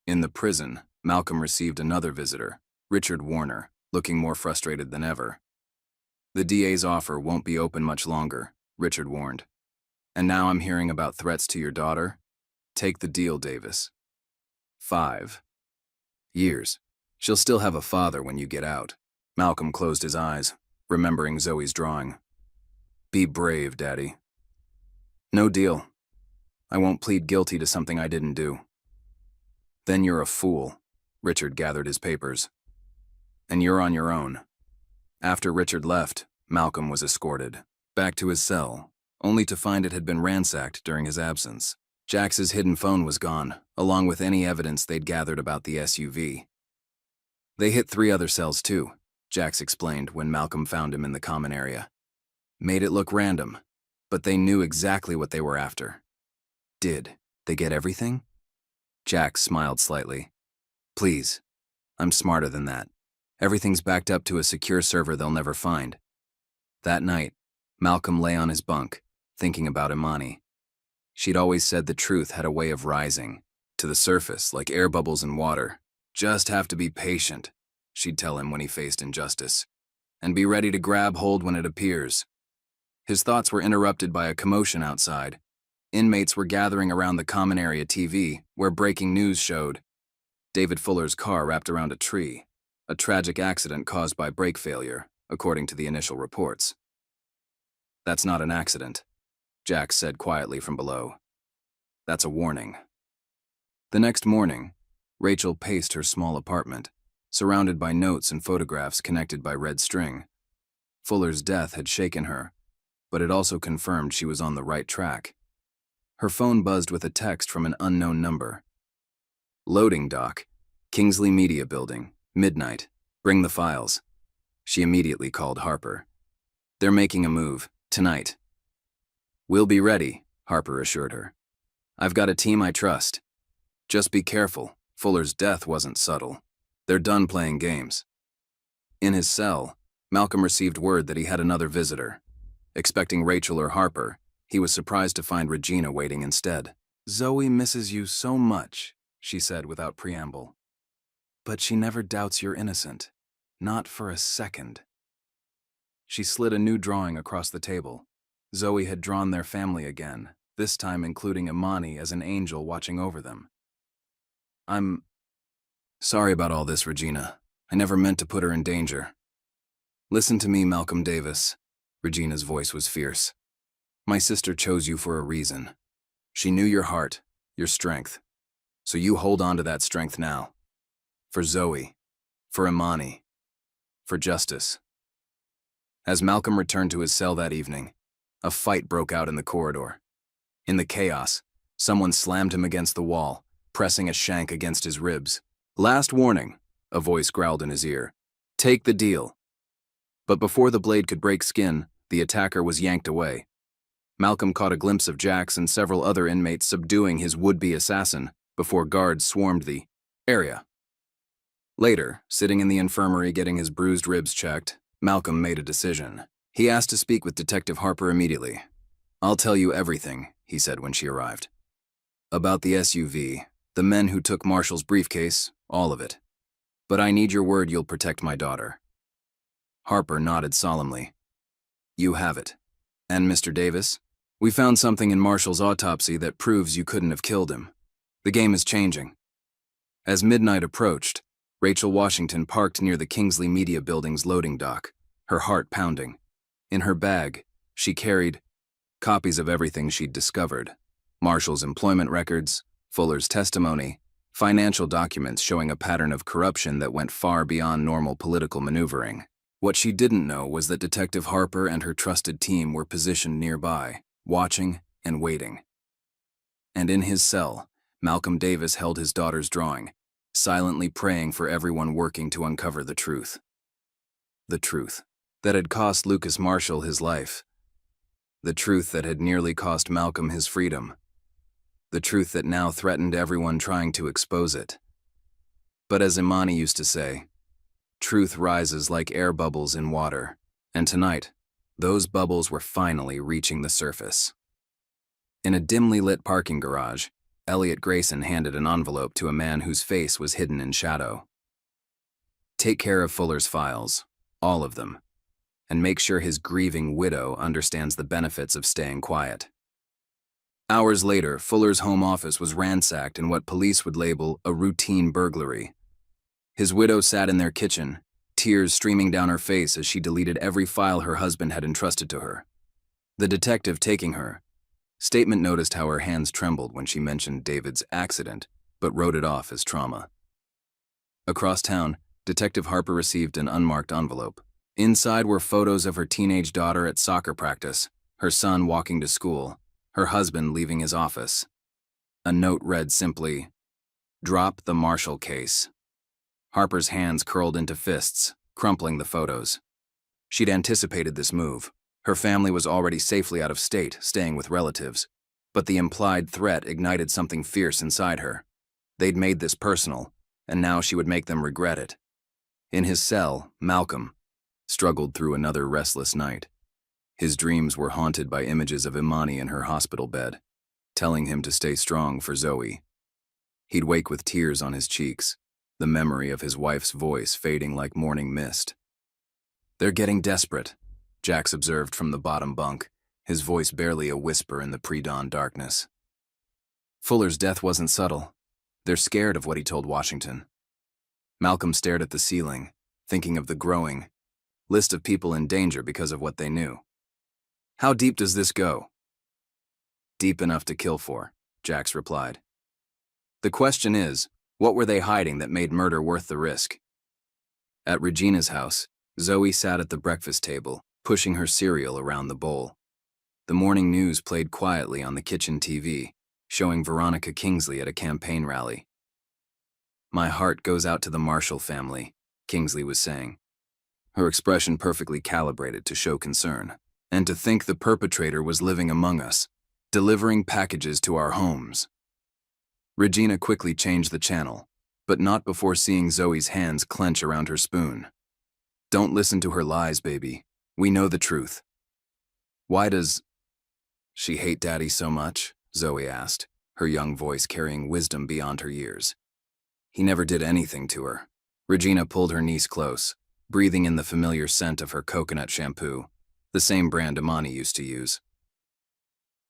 In the prison, Malcolm received another visitor, Richard Warner, looking more frustrated than ever. "The DA's offer won't be open much longer," Richard warned. "And now I'm hearing about threats to your daughter? Take the deal, Davis." 5 years. She'll still have a father when you get out. Malcolm closed his eyes, remembering Zoe's drawing. "Be brave, Daddy." "No deal. I won't plead guilty to something I didn't do." "Then you're a fool." Richard gathered his papers. "And you're on your own." After Richard left, Malcolm was escorted back to his cell, only to find it had been ransacked during his absence. Jax's hidden phone was gone, along with any evidence they'd gathered about the SUV. "They hit 3 other cells too," Jax explained when Malcolm found him in the common area. "Made it look random, but they knew exactly what they were after." "Did they get everything?" Jax smiled slightly. "Please, I'm smarter than that. Everything's backed up to a secure server they'll never find." That night, Malcolm lay on his bunk, thinking about Imani. She'd always said the truth had a way of rising to the surface like air bubbles in water. "Just have to be patient," she'd tell him when he faced injustice, "and be ready to grab hold when it appears." His thoughts were interrupted by a commotion outside. Inmates were gathering around the common area TV, where breaking news showed David Fuller's car wrapped around a tree, a tragic accident caused by brake failure, according to the initial reports. "That's not an accident," Jax said quietly from below. "That's a warning." The next morning, Rachel paced her small apartment, surrounded by notes and photographs connected by red string. Fuller's death had shaken her, but it also confirmed she was on the right track. Her phone buzzed with a text from an unknown number. "Loading dock, Kingsley Media Building, midnight. Bring the files." She immediately called Harper. "They're making a move, tonight." "We'll be ready," Harper assured her. "I've got a team I trust. Just be careful, Fuller's death wasn't subtle. They're done playing games." In his cell, Malcolm received word that he had another visitor. Expecting Rachel or Harper, he was surprised to find Regina waiting instead. "Zoe misses you so much," she said without preamble. "But she never doubts you're innocent. Not for a second." She slid a new drawing across the table. Zoe had drawn their family again, this time including Imani as an angel watching over them. "I'm sorry about all this, Regina. I never meant to put her in danger." "Listen to me, Malcolm Davis." Regina's voice was fierce. "My sister chose you for a reason. She knew your heart, your strength. So you hold on to that strength now. For Zoe, for Imani, for justice." As Malcolm returned to his cell that evening, a fight broke out in the corridor. In the chaos, someone slammed him against the wall, pressing a shank against his ribs. "Last warning," a voice growled in his ear. "Take the deal." But before the blade could break skin, the attacker was yanked away. Malcolm caught a glimpse of Jax and several other inmates subduing his would-be assassin before guards swarmed the area. Later, sitting in the infirmary getting his bruised ribs checked, Malcolm made a decision. He asked to speak with Detective Harper immediately. "I'll tell you everything," he said when she arrived. "About the SUV, the men who took Marshall's briefcase, all of it. But I need your word you'll protect my daughter." Harper nodded solemnly. "You have it. And Mr. Davis, we found something in Marshall's autopsy that proves you couldn't have killed him. The game is changing." As midnight approached, Rachel Washington parked near the Kingsley Media Building's loading dock, her heart pounding. In her bag, she carried copies of everything she'd discovered: Marshall's employment records, Fuller's testimony, financial documents showing a pattern of corruption that went far beyond normal political maneuvering. What she didn't know was that Detective Harper and her trusted team were positioned nearby, watching and waiting. And in his cell, Malcolm Davis held his daughter's drawing, silently praying for everyone working to uncover the truth. The truth that had cost Lucas Marshall his life. The truth that had nearly cost Malcolm his freedom. The truth that now threatened everyone trying to expose it. But as Imani used to say, truth rises like air bubbles in water, and tonight, those bubbles were finally reaching the surface. In a dimly lit parking garage, Elliot Grayson handed an envelope to a man whose face was hidden in shadow. Take care of Fuller's files, all of them, and make sure his grieving widow understands the benefits of staying quiet. Hours later, Fuller's home office was ransacked in what police would label a routine burglary. His widow sat in their kitchen, tears streaming down her face as she deleted every file her husband had entrusted to her. The detective taking her statement noticed how her hands trembled when she mentioned David's accident, but wrote it off as trauma. Across town, Detective Harper received an unmarked envelope. Inside were photos of her teenage daughter at soccer practice, her son walking to school, her husband leaving his office. A note read simply, "Drop the Marshall case." Harper's hands curled into fists, crumpling the photos. She'd anticipated this move. Her family was already safely out of state, staying with relatives. But the implied threat ignited something fierce inside her. They'd made this personal, and now she would make them regret it. In his cell, Malcolm struggled through another restless night. His dreams were haunted by images of Imani in her hospital bed, telling him to stay strong for Zoe. He'd wake with tears on his cheeks, the memory of his wife's voice fading like morning mist. "They're getting desperate," Jax observed from the bottom bunk, his voice barely a whisper in the pre-dawn darkness. Fuller's death wasn't subtle. They're scared of what he told Washington. Malcolm stared at the ceiling, thinking of the growing list of people in danger because of what they knew. "How deep does this go?" "Deep enough to kill for," Jax replied. "The question is, what were they hiding that made murder worth the risk?" At Regina's house, Zoe sat at the breakfast table, pushing her cereal around the bowl. The morning news played quietly on the kitchen TV, showing Veronica Kingsley at a campaign rally. "My heart goes out to the Marshall family," Kingsley was saying, her expression perfectly calibrated to show concern. "And to think the perpetrator was living among us, delivering packages to our homes." Regina quickly changed the channel, but not before seeing Zoe's hands clench around her spoon. "Don't listen to her lies, baby. We know the truth." "Why does she hate Daddy so much?" Zoe asked, her young voice carrying wisdom beyond her years. "He never did anything to her." Regina pulled her niece close, breathing in the familiar scent of her coconut shampoo, the same brand Imani used to use.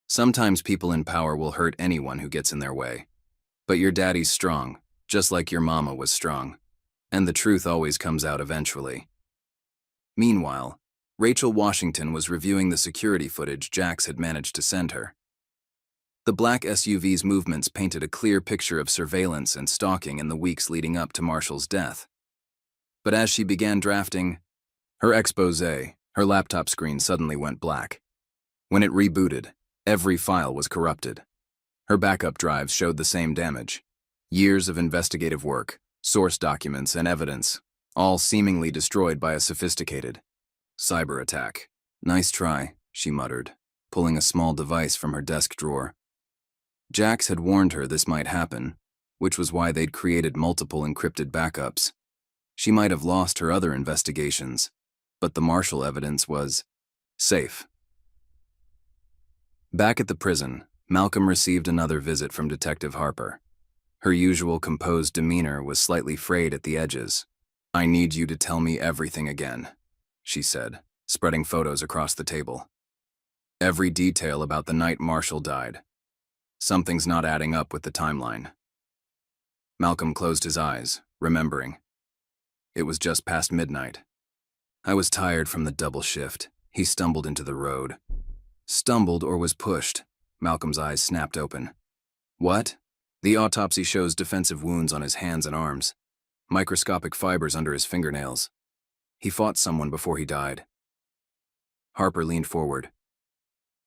"Sometimes people in power will hurt anyone who gets in their way. But your daddy's strong, just like your mama was strong. And the truth always comes out eventually." Meanwhile, Rachel Washington was reviewing the security footage Jax had managed to send her. The black SUV's movements painted a clear picture of surveillance and stalking in the weeks leading up to Marshall's death. But as she began drafting her exposé, her laptop screen suddenly went black. When it rebooted, every file was corrupted. Her backup drives showed the same damage. Years of investigative work, source documents, and evidence, all seemingly destroyed by a sophisticated cyber attack. "Nice try," she muttered, pulling a small device from her desk drawer. Jax had warned her this might happen, which was why they'd created multiple encrypted backups. She might have lost her other investigations, but the Marshall evidence was safe. Back at the prison, Malcolm received another visit from Detective Harper. Her usual composed demeanor was slightly frayed at the edges. "I need you to tell me everything again," she said, spreading photos across the table. "Every detail about the night Marshall died. Something's not adding up with the timeline." Malcolm closed his eyes, remembering. It was just past midnight. "I was tired from the double shift." He stumbled into the road. Stumbled or was pushed. Malcolm's eyes snapped open. "What?" "The autopsy shows defensive wounds on his hands and arms. Microscopic fibers under his fingernails. He fought someone before he died." Harper leaned forward.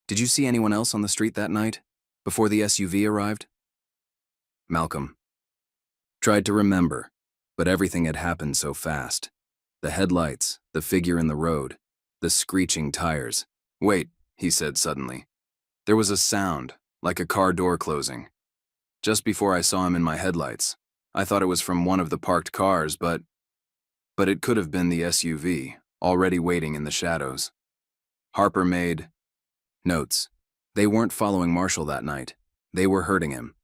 "Did you see anyone else on the street that night, before the SUV arrived?" Malcolm tried to remember, but everything had happened so fast. The headlights, the figure in the road, the screeching tires. "Wait," he said suddenly. There was a sound, like a car door closing. Just before I saw him in my headlights, I thought it was from one of the parked cars, but it could have been the SUV, already waiting in the shadows. Harper made notes. They weren't following Marshall that night. They were hurting him.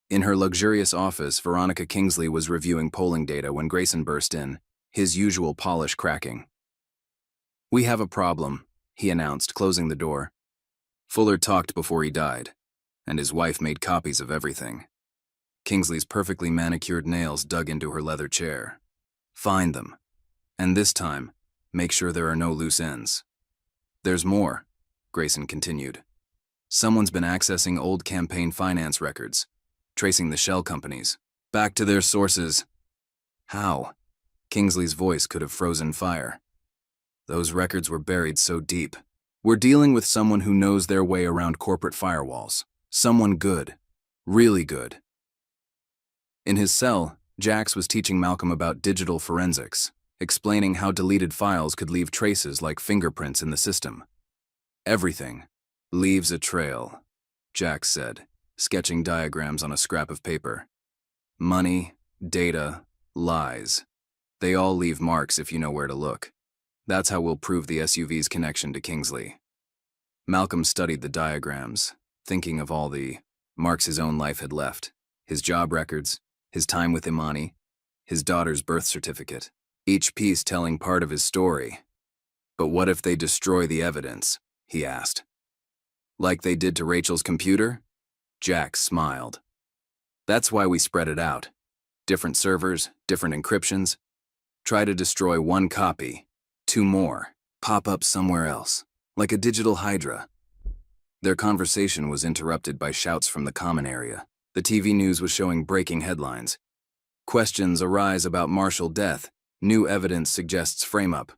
In her luxurious office, Veronica Kingsley was reviewing polling data when Grayson burst in, his usual polish cracking. "We have a problem," he announced, closing the door. Fuller talked before he died, and his wife made copies of everything. Kingsley's perfectly manicured nails dug into her leather chair. "Find them. And this time, make sure there are no loose ends." "There's more," Grayson continued. "Someone's been accessing old campaign finance records, tracing the shell companies, back to their sources." "How?" Kingsley's voice could have frozen fire. "Those records were buried so deep. We're dealing with someone who knows their way around corporate firewalls. Someone good. Really good." In his cell, Jax was teaching Malcolm about digital forensics, explaining how deleted files could leave traces like fingerprints in the system. "Everything leaves a trail," Jax said, sketching diagrams on a scrap of paper. "Money, data, lies. They all leave marks if you know where to look. That's how we'll prove the SUV's connection to Kingsley." Malcolm studied the diagrams, thinking of all the marks his own life had left. His job records, his time with Imani, his daughter's birth certificate. Each piece telling part of his story. "But what if they destroy the evidence?" he asked. "Like they did to Rachel's computer?" Jax smiled. "That's why we spread it out. Different servers, different encryptions. Try to destroy one copy. 2 more pop up somewhere else, like a digital hydra." Their conversation was interrupted by shouts from the common area. The TV news was showing breaking headlines. "Questions arise about Marshall death. New evidence suggests frame-up."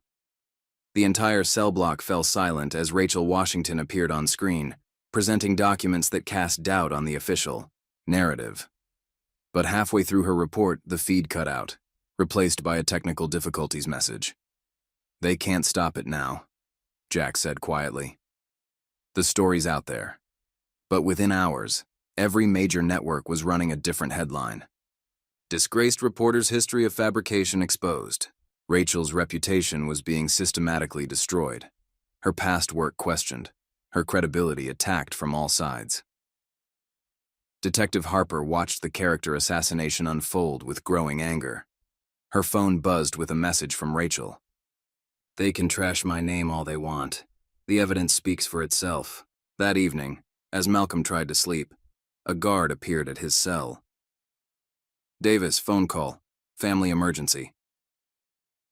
The entire cell block fell silent as Rachel Washington appeared on screen, presenting documents that cast doubt on the official narrative. But halfway through her report, the feed cut out, replaced by a technical difficulties message. "They can't stop it now," Jax said quietly. "The story's out there." But within hours, every major network was running a different headline. "Disgraced reporter's history of fabrication exposed." Rachel's reputation was being systematically destroyed, her past work questioned, her credibility attacked from all sides. Detective Harper watched the character assassination unfold with growing anger. Her phone buzzed with a message from Rachel. "They can trash my name all they want. The evidence speaks for itself." That evening, as Malcolm tried to sleep, a guard appeared at his cell. "Davis, phone call. Family emergency."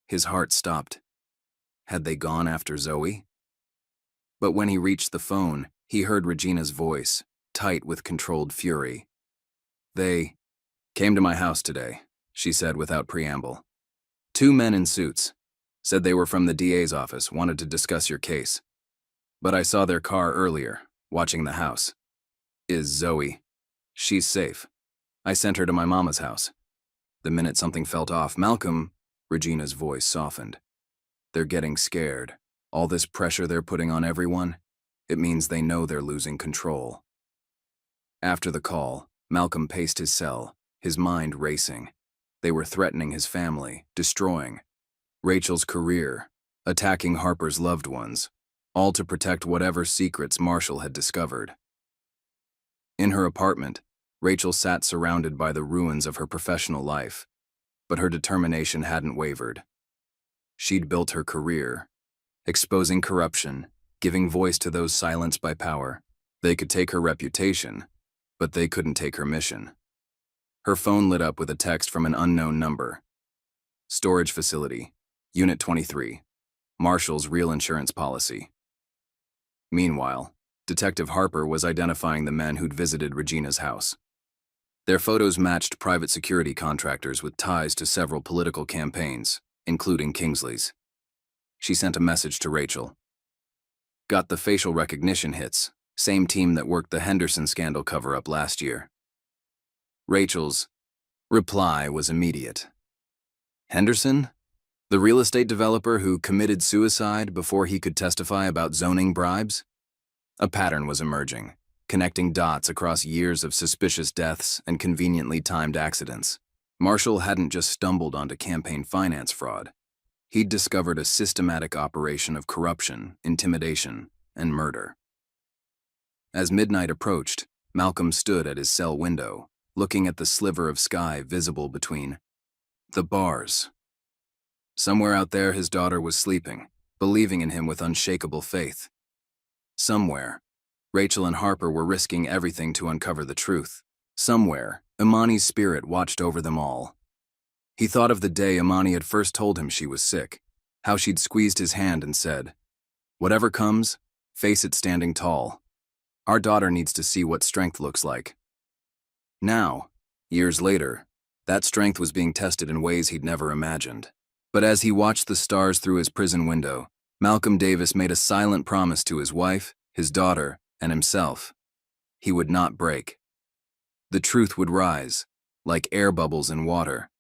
His heart stopped. Had they gone after Zoe? But when he reached the phone, he heard Regina's voice, tight with controlled fury. "They came to my house today," she said without preamble. "2 men in suits. Said they were from the DA's office, wanted to discuss your case. But I saw their car earlier, watching the house. Is Zoe? She's safe. I sent her to my mama's house." The minute something felt off, "Malcolm," Regina's voice softened. "They're getting scared. All this pressure they're putting on everyone, it means they know they're losing control." After the call, Malcolm paced his cell, his mind racing. They were threatening his family, destroying Rachel's career, attacking Harper's loved ones, all to protect whatever secrets Marshall had discovered. In her apartment, Rachel sat surrounded by the ruins of her professional life, but her determination hadn't wavered. She'd built her career, exposing corruption, giving voice to those silenced by power. They could take her reputation, but they couldn't take her mission. Her phone lit up with a text from an unknown number. "Storage facility, Unit 23, Marshall's real insurance policy." Meanwhile, Detective Harper was identifying the men who'd visited Regina's house. Their photos matched private security contractors with ties to several political campaigns, including Kingsley's. She sent a message to Rachel. "Got the facial recognition hits, same team that worked the Henderson scandal cover-up last year." Rachel's reply was immediate. "Henderson? The real estate developer who committed suicide before he could testify about zoning bribes?" A pattern was emerging, connecting dots across years of suspicious deaths and conveniently timed accidents. Marshall hadn't just stumbled onto campaign finance fraud. He'd discovered a systematic operation of corruption, intimidation, and murder. As midnight approached, Malcolm stood at his cell window, looking at the sliver of sky visible between the bars. Somewhere out there, his daughter was sleeping, believing in him with unshakable faith. Somewhere, Rachel and Harper were risking everything to uncover the truth. Somewhere, Imani's spirit watched over them all. He thought of the day Imani had first told him she was sick, how she'd squeezed his hand and said, "Whatever comes, face it standing tall. Our daughter needs to see what strength looks like." Now, years later, that strength was being tested in ways he'd never imagined. But as he watched the stars through his prison window, Malcolm Davis made a silent promise to his wife, his daughter, and himself. He would not break. The truth would rise, like air bubbles in water.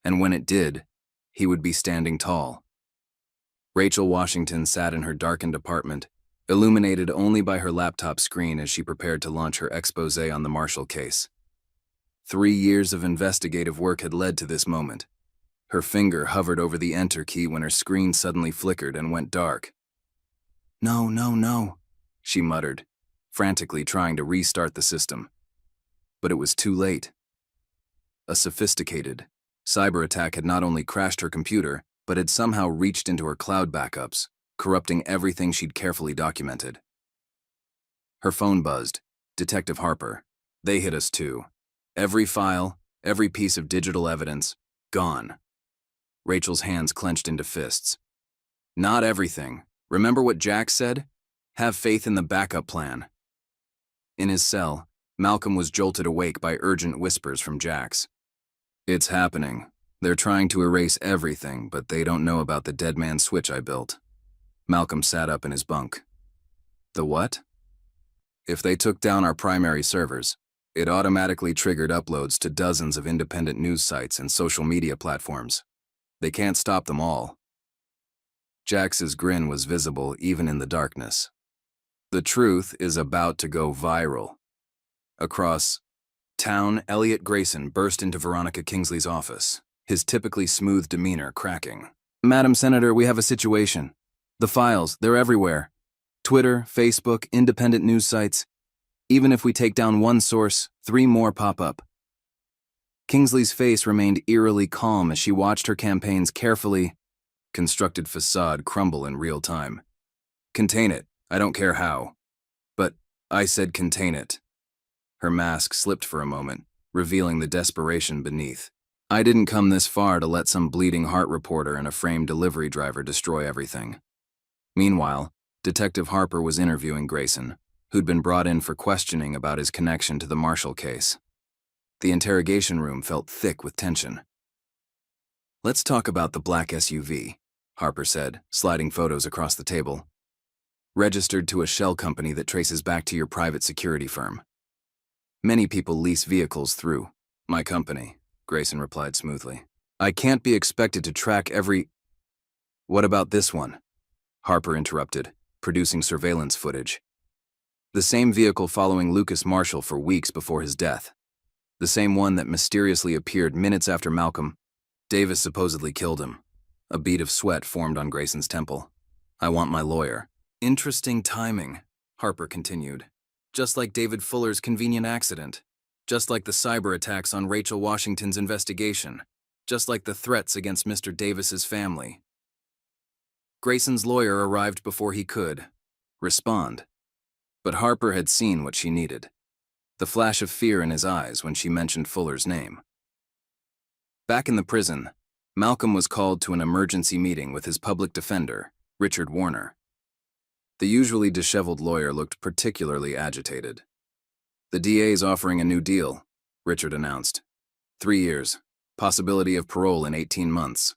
And when it did, he would be standing tall. Rachel Washington sat in her darkened apartment, illuminated only by her laptop screen as she prepared to launch her expose on the Marshall case. 3 years of investigative work had led to this moment. Her finger hovered over the enter key when her screen suddenly flickered and went dark. "No, no, no," she muttered, frantically trying to restart the system. But it was too late. A sophisticated cyber attack had not only crashed her computer, but had somehow reached into her cloud backups, corrupting everything she'd carefully documented. Her phone buzzed. "Detective Harper. They hit us too. Every file, every piece of digital evidence, gone." Rachel's hands clenched into fists. "Not everything. Remember what Jack said? Have faith in the backup plan." In his cell, Malcolm was jolted awake by urgent whispers from Jax. "It's happening. They're trying to erase everything, but they don't know about the dead man switch I built." Malcolm sat up in his bunk. "The what?" "If they took down our primary servers, it automatically triggered uploads to dozens of independent news sites and social media platforms. They can't stop them all." Jax's grin was visible even in the darkness. "The truth is about to go viral." Across town, Elliot Grayson burst into Veronica Kingsley's office, his typically smooth demeanor cracking. "Madam Senator, we have a situation. The files, they're everywhere. Twitter, Facebook, independent news sites. Even if we take down one source, 3 more pop up." Kingsley's face remained eerily calm as she watched her campaign's carefully constructed facade crumble in real time. "Contain it. I don't care how. But I said contain it." Her mask slipped for a moment, revealing the desperation beneath. "I didn't come this far to let some bleeding heart reporter and a framed delivery driver destroy everything." Meanwhile, Detective Harper was interviewing Grayson, who'd been brought in for questioning about his connection to the Marshall case. The interrogation room felt thick with tension. "Let's talk about the black SUV," Harper said, sliding photos across the table. "Registered to a shell company that traces back to your private security firm." "Many people lease vehicles through my company," Grayson replied smoothly. "I can't be expected to track every—" "What about this one?" Harper interrupted, producing surveillance footage. "The same vehicle following Lucas Marshall for weeks before his death. The same one that mysteriously appeared minutes after Malcolm Davis supposedly killed him." A bead of sweat formed on Grayson's temple. "I want my lawyer." "Interesting timing," Harper continued. "Just like David Fuller's convenient accident. Just like the cyber attacks on Rachel Washington's investigation. Just like the threats against Mr. Davis's family." Grayson's lawyer arrived before he could respond. But Harper had seen what she needed. The flash of fear in his eyes when she mentioned Fuller's name. Back in the prison, Malcolm was called to an emergency meeting with his public defender, Richard Warner. The usually disheveled lawyer looked particularly agitated. "The DA's offering a new deal," Richard announced. 3 years, possibility of parole in 18 months.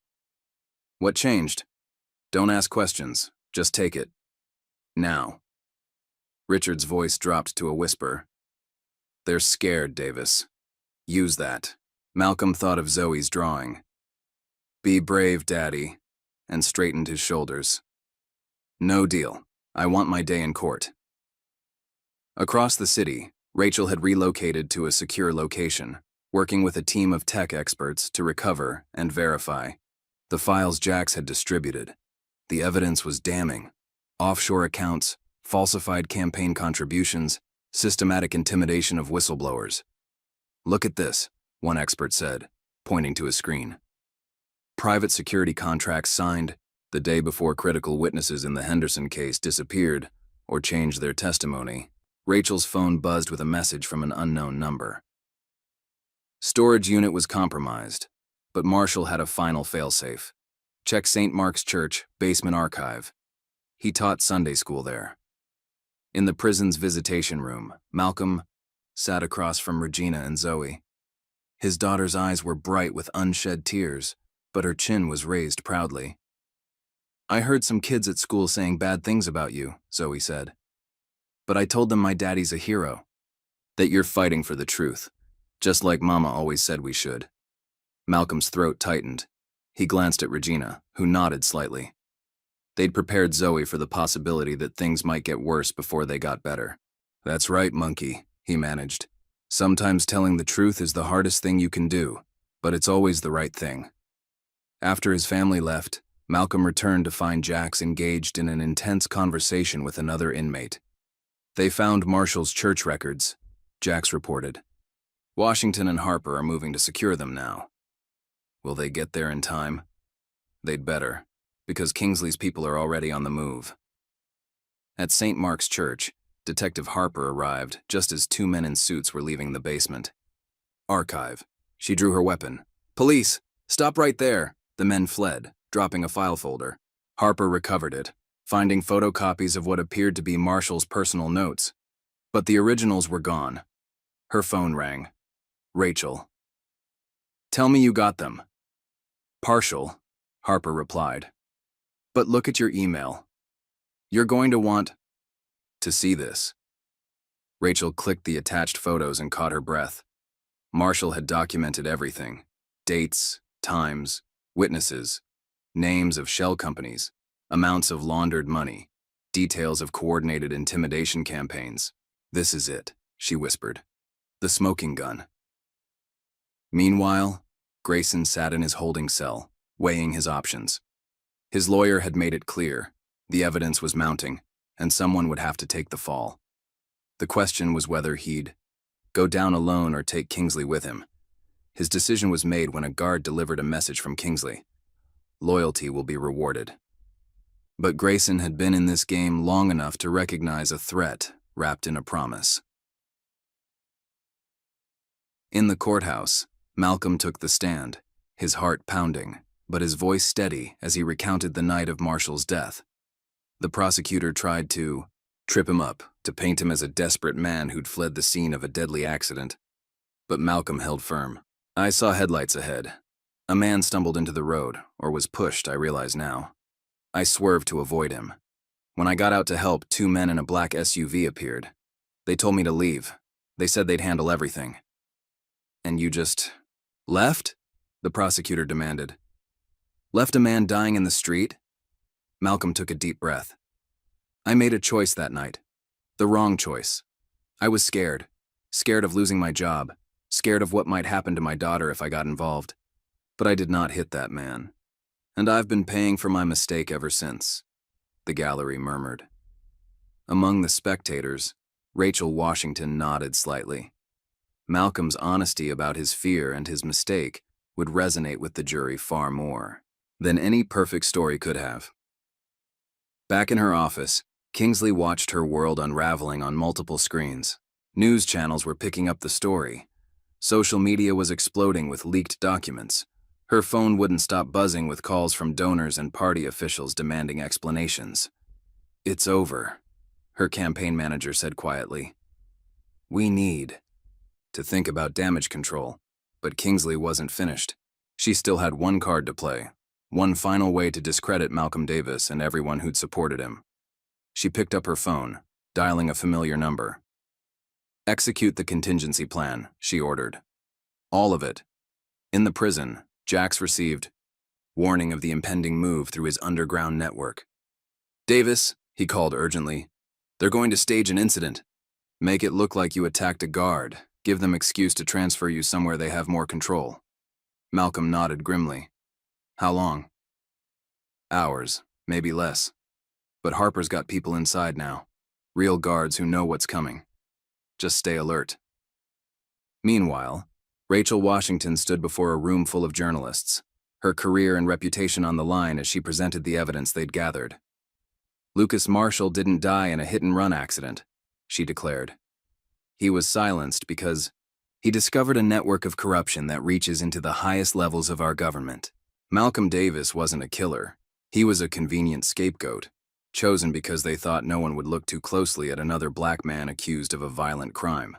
"What changed?" "Don't ask questions, just take it. Now." Richard's voice dropped to a whisper. "They're scared, Davis. Use that." Malcolm thought of Zoe's drawing. "Be brave, Daddy," and straightened his shoulders. "No deal. I want my day in court." Across the city, Rachel had relocated to a secure location, working with a team of tech experts to recover and verify the files Jax had distributed. The evidence was damning. Offshore accounts, falsified campaign contributions, systematic intimidation of whistleblowers. "Look at this," one expert said, pointing to a screen. Private security contracts signed the day before critical witnesses in the Henderson case disappeared or changed their testimony. Rachel's phone buzzed with a message from an unknown number. Storage unit was compromised, but Marshall had a final failsafe. Check St. Mark's Church, basement archive. He taught Sunday school there. In the prison's visitation room, Malcolm sat across from Regina and Zoe. His daughter's eyes were bright with unshed tears, but her chin was raised proudly. "I heard some kids at school saying bad things about you," Zoe said. "But I told them my daddy's a hero. That you're fighting for the truth, just like Mama always said we should." Malcolm's throat tightened. He glanced at Regina, who nodded slightly. They'd prepared Zoe for the possibility that things might get worse before they got better. "That's right, monkey," he managed. "Sometimes telling the truth is the hardest thing you can do, but it's always the right thing." After his family left, Malcolm returned to find Jax engaged in an intense conversation with another inmate. "They found Marshall's church records," Jax reported. "Washington and Harper are moving to secure them now." "Will they get there in time?" "They'd better, because Kingsley's people are already on the move." At St. Mark's Church, Detective Harper arrived just as two men in suits were leaving the basement. "Archive." She drew her weapon. "Police! Stop right there!" The men fled, dropping a file folder. Harper recovered it, finding photocopies of what appeared to be Marshall's personal notes. But the originals were gone. Her phone rang. Rachel. "Tell me you got them." "Partial," Harper replied. "But look at your email. You're going to want to see this." Rachel clicked the attached photos and caught her breath. Marshall had documented everything: dates, times, witnesses, names of shell companies, amounts of laundered money, details of coordinated intimidation campaigns. "This is it," she whispered. "The smoking gun." Meanwhile, Grayson sat in his holding cell, weighing his options. His lawyer had made it clear the evidence was mounting, and someone would have to take the fall. The question was whether he'd go down alone or take Kingsley with him. His decision was made when a guard delivered a message from Kingsley. Loyalty will be rewarded. But Grayson had been in this game long enough to recognize a threat wrapped in a promise. In the courthouse, Malcolm took the stand, his heart pounding, but his voice steady as he recounted the night of Marshall's death. The prosecutor tried to trip him up, to paint him as a desperate man who'd fled the scene of a deadly accident. But Malcolm held firm. "I saw headlights ahead. A man stumbled into the road, or was pushed, I realize now. I swerved to avoid him. When I got out to help, two men in a black SUV appeared. They told me to leave. They said they'd handle everything." "And you just left?" the prosecutor demanded. "Left a man dying in the street?" Malcolm took a deep breath. "I made a choice that night. The wrong choice. I was scared. Scared of losing my job. Scared of what might happen to my daughter if I got involved. But I did not hit that man. And I've been paying for my mistake ever since," the gallery murmured. Among the spectators, Rachel Washington nodded slightly. Malcolm's honesty about his fear and his mistake would resonate with the jury far more than any perfect story could have. Back in her office, Kingsley watched her world unraveling on multiple screens. News channels were picking up the story. Social media was exploding with leaked documents. Her phone wouldn't stop buzzing with calls from donors and party officials demanding explanations. "It's over," her campaign manager said quietly. "We need to think about damage control." But Kingsley wasn't finished. She still had one card to play, one final way to discredit Malcolm Davis and everyone who'd supported him. She picked up her phone, dialing a familiar number. "Execute the contingency plan," she ordered. "All of it." In the prison, Jax received warning of the impending move through his underground network. "Davis," he called urgently, "they're going to stage an incident." Make it look like you attacked a guard. Give them excuse to transfer you somewhere they have more control. Malcolm nodded grimly. How long? Hours, maybe less. But Harper's got people inside now. Real guards who know what's coming. Just stay alert. Meanwhile, Rachel Washington stood before a room full of journalists, her career and reputation on the line as she presented the evidence they'd gathered. Lucas Marshall didn't die in a hit-and-run accident, she declared. He was silenced because he discovered a network of corruption that reaches into the highest levels of our government. Malcolm Davis wasn't a killer. He was a convenient scapegoat, chosen because they thought no one would look too closely at another black man accused of a violent crime.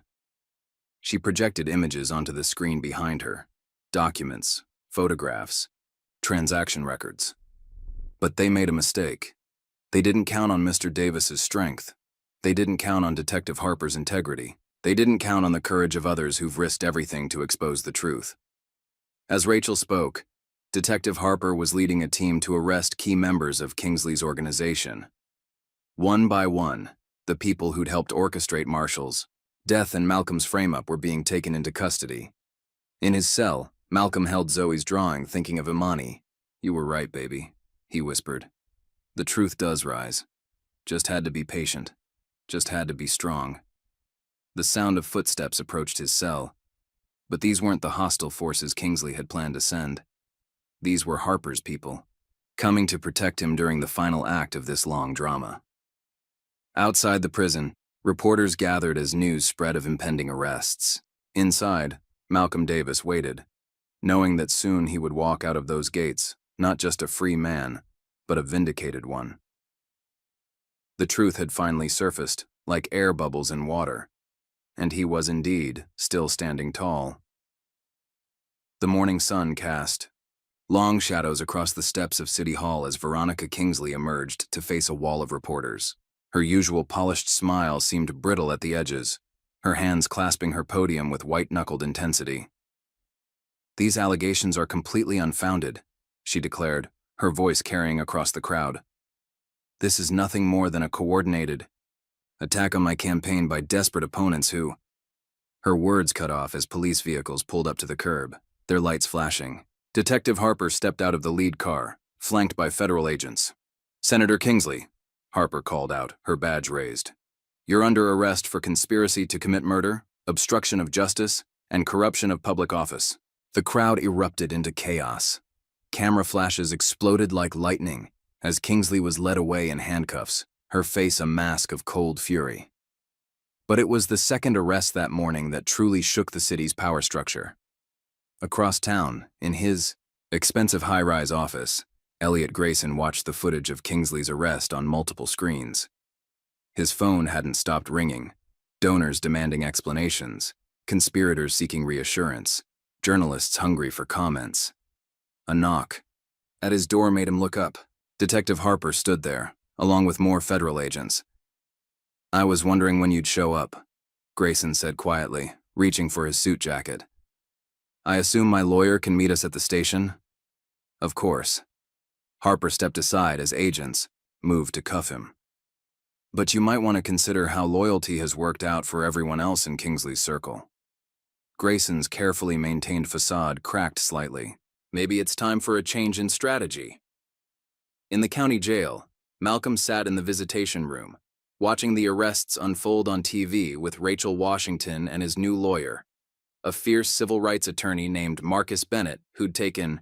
She projected images onto the screen behind her, documents, photographs, transaction records. But they made a mistake. They didn't count on Mr. Davis's strength. They didn't count on Detective Harper's integrity. They didn't count on the courage of others who've risked everything to expose the truth. As Rachel spoke, Detective Harper was leading a team to arrest key members of Kingsley's organization. One by one, the people who'd helped orchestrate Marshall's death and Malcolm's frame-up were being taken into custody. In his cell, Malcolm held Zoe's drawing, thinking of Imani. You were right, baby, he whispered. The truth does rise. Just had to be patient. Just had to be strong. The sound of footsteps approached his cell. But these weren't the hostile forces Kingsley had planned to send. These were Harper's people, coming to protect him during the final act of this long drama. Outside the prison, reporters gathered as news spread of impending arrests. Inside, Malcolm Davis waited, knowing that soon he would walk out of those gates, not just a free man, but a vindicated one. The truth had finally surfaced, like air bubbles in water, and he was indeed still standing tall. The morning sun cast long shadows across the steps of City Hall as Veronica Kingsley emerged to face a wall of reporters. Her usual polished smile seemed brittle at the edges, her hands clasping her podium with white-knuckled intensity. These allegations are completely unfounded, she declared, her voice carrying across the crowd. This is nothing more than a coordinated attack on my campaign by desperate opponents who… Her words cut off as police vehicles pulled up to the curb, their lights flashing. Detective Harper stepped out of the lead car, flanked by federal agents. Senator Kingsley, Harper called out, her badge raised. You're under arrest for conspiracy to commit murder, obstruction of justice, and corruption of public office. The crowd erupted into chaos. Camera flashes exploded like lightning as Kingsley was led away in handcuffs, her face a mask of cold fury. But it was the second arrest that morning that truly shook the city's power structure. Across town, in his expensive high-rise office, Elliot Grayson watched the footage of Kingsley's arrest on multiple screens. His phone hadn't stopped ringing, donors demanding explanations, conspirators seeking reassurance, journalists hungry for comments. A knock at his door made him look up. Detective Harper stood there, along with more federal agents. I was wondering when you'd show up, Grayson said quietly, reaching for his suit jacket. I assume my lawyer can meet us at the station? Of course. Harper stepped aside as agents moved to cuff him. But you might want to consider how loyalty has worked out for everyone else in Kingsley's circle. Grayson's carefully maintained facade cracked slightly. Maybe it's time for a change in strategy. In the county jail, Malcolm sat in the visitation room, watching the arrests unfold on TV with Rachel Washington and his new lawyer, a fierce civil rights attorney named Marcus Bennett, who'd taken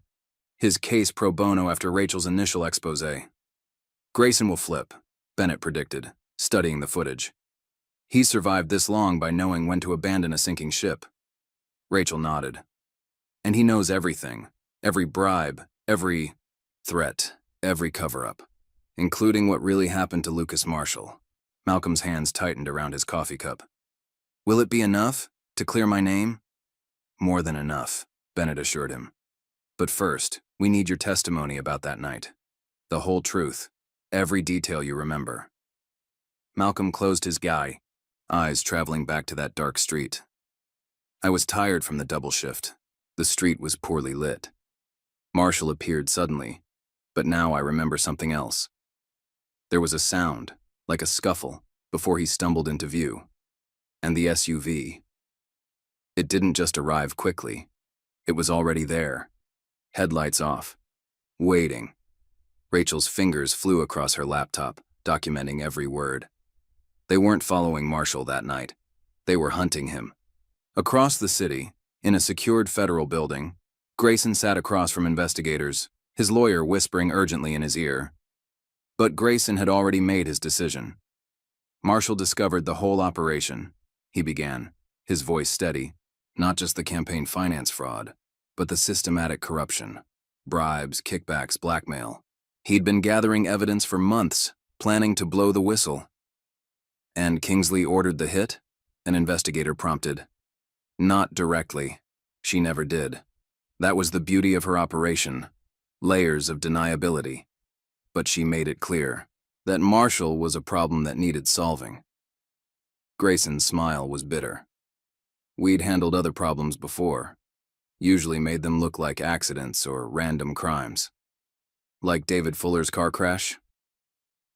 his case pro bono after Rachel's initial expose. Grayson will flip, Bennett predicted, studying the footage. He survived this long by knowing when to abandon a sinking ship. Rachel nodded. And he knows everything, every bribe, every threat, every cover-up, including what really happened to Lucas Marshall. Malcolm's hands tightened around his coffee cup. Will it be enough to clear my name? More than enough, Bennett assured him. But first, we need your testimony about that night. The whole truth, every detail you remember. Malcolm closed his guy, eyes traveling back to that dark street. I was tired from the double shift. The street was poorly lit. Marshall appeared suddenly, but now I remember something else. There was a sound, like a scuffle, before he stumbled into view. And the SUV. It didn't just arrive quickly. It was already there. Headlights off. Waiting. Rachel's fingers flew across her laptop, documenting every word. They weren't following Marshall that night. They were hunting him. Across the city, in a secured federal building, Grayson sat across from investigators, his lawyer whispering urgently in his ear. But Grayson had already made his decision. Marshall discovered the whole operation, he began, his voice steady, not just the campaign finance fraud, but the systematic corruption, bribes, kickbacks, blackmail. He'd been gathering evidence for months, planning to blow the whistle. And Kingsley ordered the hit? An investigator prompted. Not directly. She never did. That was the beauty of her operation. Layers of deniability. But she made it clear that Marshall was a problem that needed solving. Grayson's smile was bitter. We'd handled other problems before, usually made them look like accidents or random crimes. Like David Fuller's car crash?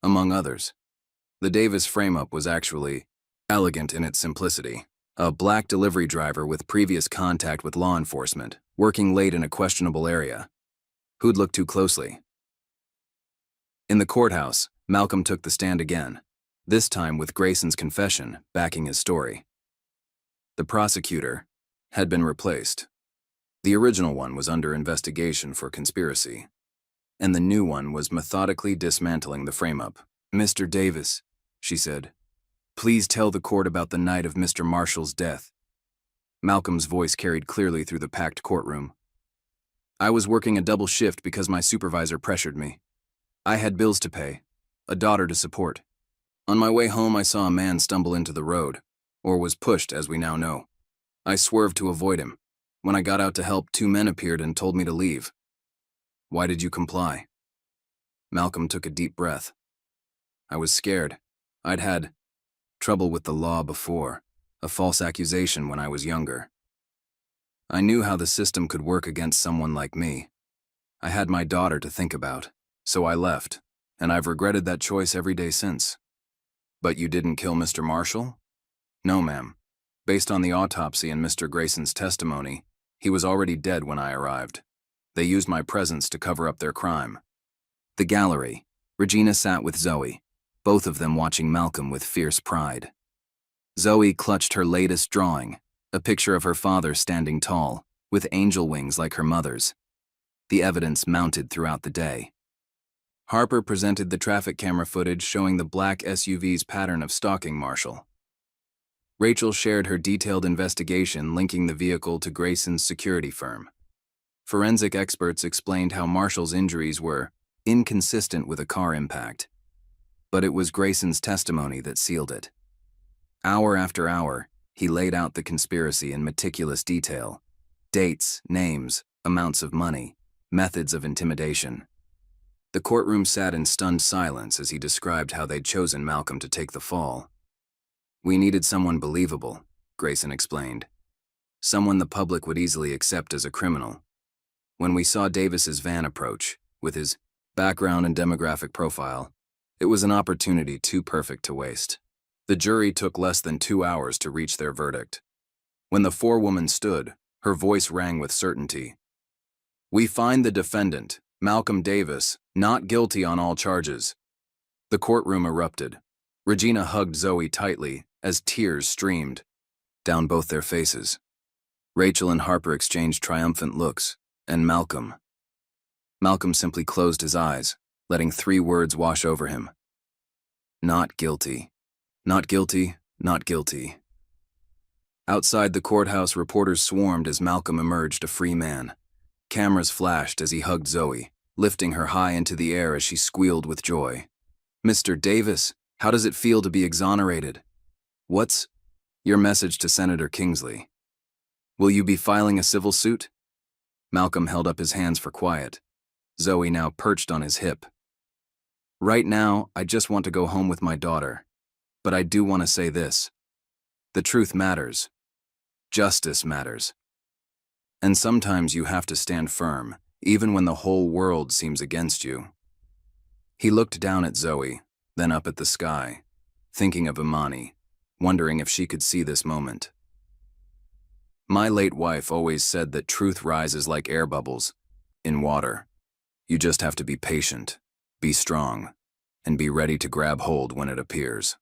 Among others. The Davis frame-up was actually elegant in its simplicity. A black delivery driver with previous contact with law enforcement, working late in a questionable area. Who'd look too closely? In the courthouse, Malcolm took the stand again, this time with Grayson's confession backing his story. The prosecutor had been replaced. The original one was under investigation for conspiracy, and the new one was methodically dismantling the frame-up. Mr. Davis, she said, please tell the court about the night of Mr. Marshall's death. Malcolm's voice carried clearly through the packed courtroom. I was working a double shift because my supervisor pressured me. I had bills to pay, a daughter to support. On my way home, I saw a man stumble into the road, or was pushed, as we now know. I swerved to avoid him. When I got out to help, 2 men appeared and told me to leave. Why did you comply? Malcolm took a deep breath. I was scared. I'd had trouble with the law before, a false accusation when I was younger. I knew how the system could work against someone like me. I had my daughter to think about, so I left, and I've regretted that choice every day since. But you didn't kill Mr. Marshall? No, ma'am. Based on the autopsy and Mr. Grayson's testimony, he was already dead when I arrived. They used my presence to cover up their crime. The gallery. Regina sat with Zoe, both of them watching Malcolm with fierce pride. Zoe clutched her latest drawing, a picture of her father standing tall, with angel wings like her mother's. The evidence mounted throughout the day. Harper presented the traffic camera footage showing the black SUV's pattern of stalking Marshall. Rachel shared her detailed investigation linking the vehicle to Grayson's security firm. Forensic experts explained how Marshall's injuries were inconsistent with a car impact. But it was Grayson's testimony that sealed it. Hour after hour, he laid out the conspiracy in meticulous detail. Dates, names, amounts of money, methods of intimidation. The courtroom sat in stunned silence as he described how they'd chosen Malcolm to take the fall. We needed someone believable, Grayson explained. Someone the public would easily accept as a criminal. When we saw Davis's van approach, with his background and demographic profile, it was an opportunity too perfect to waste. The jury took less than 2 hours to reach their verdict. When the forewoman stood, her voice rang with certainty. We find the defendant, Malcolm Davis, not guilty on all charges. The courtroom erupted. Regina hugged Zoe tightly as tears streamed down both their faces. Rachel and Harper exchanged triumphant looks, and Malcolm simply closed his eyes, letting 3 words wash over him. Not guilty. Not guilty. Not guilty. Outside the courthouse, reporters swarmed as Malcolm emerged a free man. Cameras flashed as he hugged Zoe, lifting her high into the air as she squealed with joy. Mr. Davis, how does it feel to be exonerated? What's your message to Senator Kingsley? Will you be filing a civil suit? Malcolm held up his hands for quiet. Zoe now perched on his hip. Right now, I just want to go home with my daughter. But I do want to say this. The truth matters. Justice matters. And sometimes you have to stand firm, even when the whole world seems against you. He looked down at Zoe, then up at the sky, thinking of Imani, wondering if she could see this moment. My late wife always said that truth rises like air bubbles in water. You just have to be patient, be strong, and be ready to grab hold when it appears.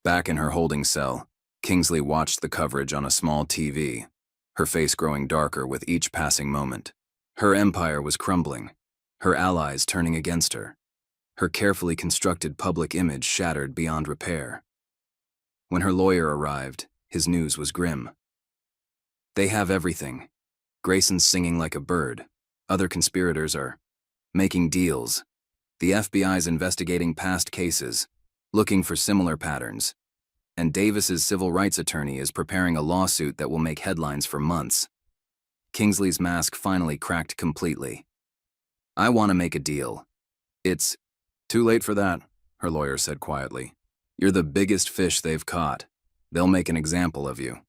Back in her holding cell, Kingsley watched the coverage on a small TV, her face growing darker with each passing moment. Her empire was crumbling, her allies turning against her, her carefully constructed public image shattered beyond repair. When her lawyer arrived, his news was grim. They have everything. Grayson's singing like a bird. Other conspirators are making deals. The FBI's investigating past cases, looking for similar patterns. And Davis's civil rights attorney is preparing a lawsuit that will make headlines for months. Kingsley's mask finally cracked completely. I want to make a deal. It's too late for that, her lawyer said quietly. You're the biggest fish they've caught. They'll make an example of you.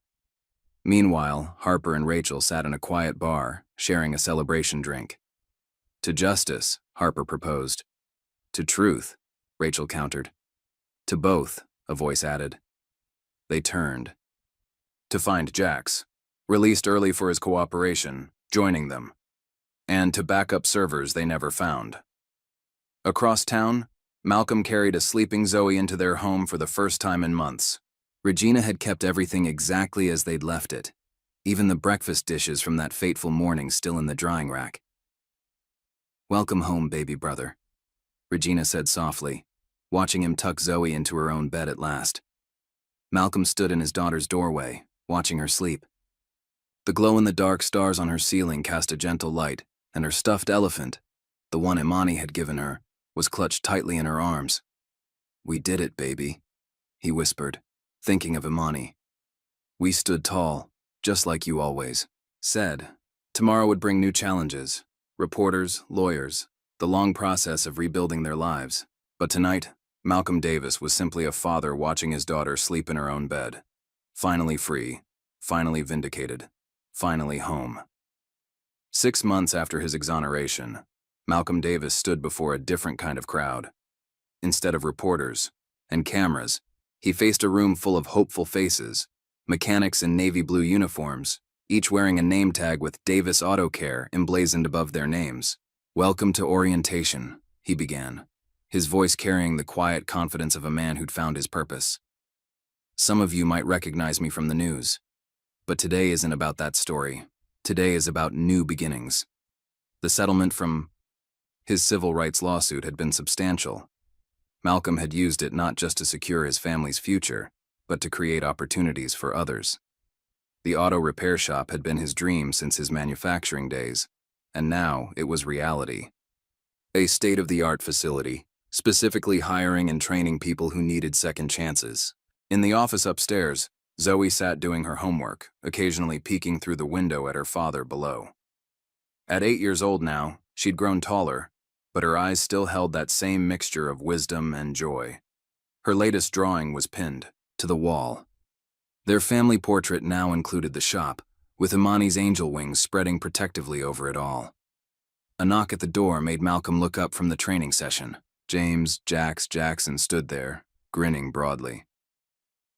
Meanwhile, Harper and Rachel sat in a quiet bar, sharing a celebration drink. To justice, Harper proposed. To truth, Rachel countered. To both, a voice added. They turned. To find Jax, released early for his cooperation, joining them. And to back up servers they never found. Across town, Malcolm carried a sleeping Zoe into their home for the first time in months. Regina had kept everything exactly as they'd left it, even the breakfast dishes from that fateful morning still in the drying rack. Welcome home, baby brother, Regina said softly, watching him tuck Zoe into her own bed at last. Malcolm stood in his daughter's doorway, watching her sleep. The glow-in-the-dark stars on her ceiling cast a gentle light, and her stuffed elephant, the one Imani had given her, was clutched tightly in her arms. We did it, baby, he whispered, thinking of Imani. We stood tall, just like you always said. Tomorrow would bring new challenges, reporters, lawyers, the long process of rebuilding their lives. But tonight, Malcolm Davis was simply a father watching his daughter sleep in her own bed. Finally free, finally vindicated, finally home. 6 months after his exoneration, Malcolm Davis stood before a different kind of crowd. Instead of reporters and cameras, he faced a room full of hopeful faces, mechanics in navy blue uniforms, each wearing a name tag with Davis Auto Care emblazoned above their names. Welcome to orientation, he began, his voice carrying the quiet confidence of a man who'd found his purpose. Some of you might recognize me from the news, but today isn't about that story. Today is about new beginnings. The settlement from his civil rights lawsuit had been substantial. Malcolm had used it not just to secure his family's future, but to create opportunities for others. The auto repair shop had been his dream since his manufacturing days, and now it was reality. A state-of-the-art facility, specifically hiring and training people who needed second chances. In the office upstairs, Zoe sat doing her homework, occasionally peeking through the window at her father below. At 8 years old now, she'd grown taller, but her eyes still held that same mixture of wisdom and joy. Her latest drawing was pinned to the wall. Their family portrait now included the shop, with Imani's angel wings spreading protectively over it all. A knock at the door made Malcolm look up from the training session. James Jackson stood there, grinning broadly.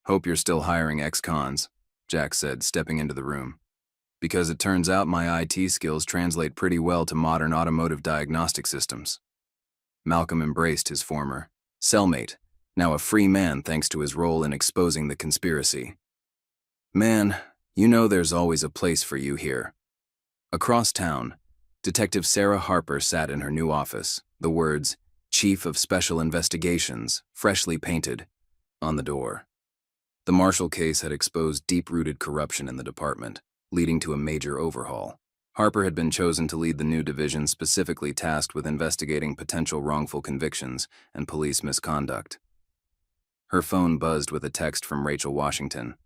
Hope you're still hiring ex-cons, Jack said, stepping into the room. Because it turns out my IT skills translate pretty well to modern automotive diagnostic systems. Malcolm embraced his former cellmate, now a free man thanks to his role in exposing the conspiracy. Man, you know there's always a place for you here. Across town, Detective Sarah Harper sat in her new office, the words, Chief of Special Investigations, freshly painted, on the door. The Marshall case had exposed deep-rooted corruption in the department, leading to a major overhaul. Harper had been chosen to lead the new division specifically tasked with investigating potential wrongful convictions and police misconduct. Her phone buzzed with a text from Rachel Washington.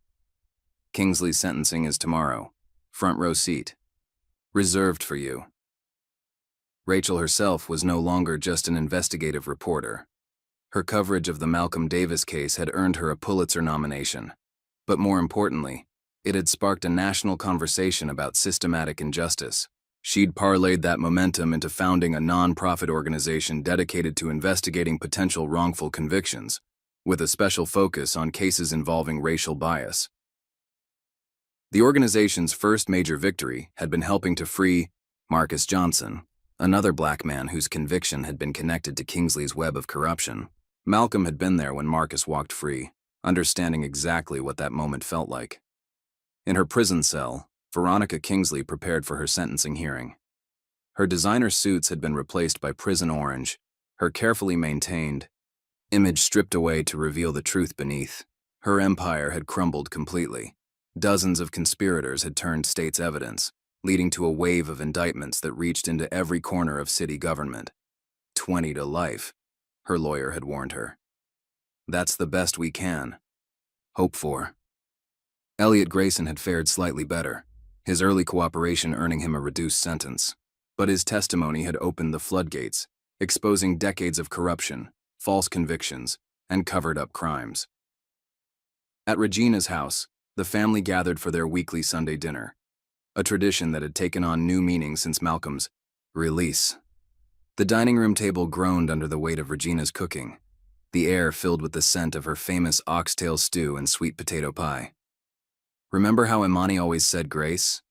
Kingsley's sentencing is tomorrow. Front row seat. Reserved for you. Rachel herself was no longer just an investigative reporter. Her coverage of the Malcolm Davis case had earned her a Pulitzer nomination. But more importantly, it had sparked a national conversation about systematic injustice. She'd parlayed that momentum into founding a non-profit organization dedicated to investigating potential wrongful convictions, with a special focus on cases involving racial bias. The organization's first major victory had been helping to free Marcus Johnson, another black man whose conviction had been connected to Kingsley's web of corruption. Malcolm had been there when Marcus walked free, understanding exactly what that moment felt like. In her prison cell, Veronica Kingsley prepared for her sentencing hearing. Her designer suits had been replaced by prison orange, her carefully maintained image stripped away to reveal the truth beneath. Her empire had crumbled completely. Dozens of conspirators had turned state's evidence, leading to a wave of indictments that reached into every corner of city government. 20 to life, her lawyer had warned her. That's the best we can hope for. Elliot Grayson had fared slightly better, his early cooperation earning him a reduced sentence. But his testimony had opened the floodgates, exposing decades of corruption, false convictions, and covered-up crimes. At Regina's house, the family gathered for their weekly Sunday dinner, a tradition that had taken on new meaning since Malcolm's release. The dining room table groaned under the weight of Regina's cooking, the air filled with the scent of her famous oxtail stew and sweet potato pie. "Remember how Imani always said grace?"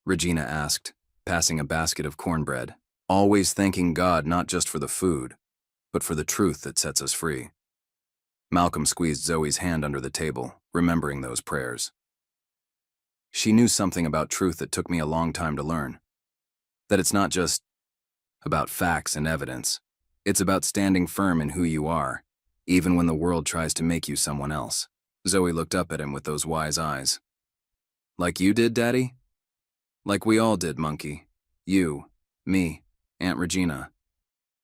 Regina asked, passing a basket of cornbread, "always thanking God not just for the food, but for the truth that sets us free." Malcolm squeezed Zoe's hand under the table, remembering those prayers. "She knew something about truth that took me a long time to learn. That it's not just about facts and evidence. It's about standing firm in who you are, even when the world tries to make you someone else." Zoe looked up at him with those wise eyes. "Like you did, Daddy?" "Like we all did, Monkey. You, me, Aunt Regina.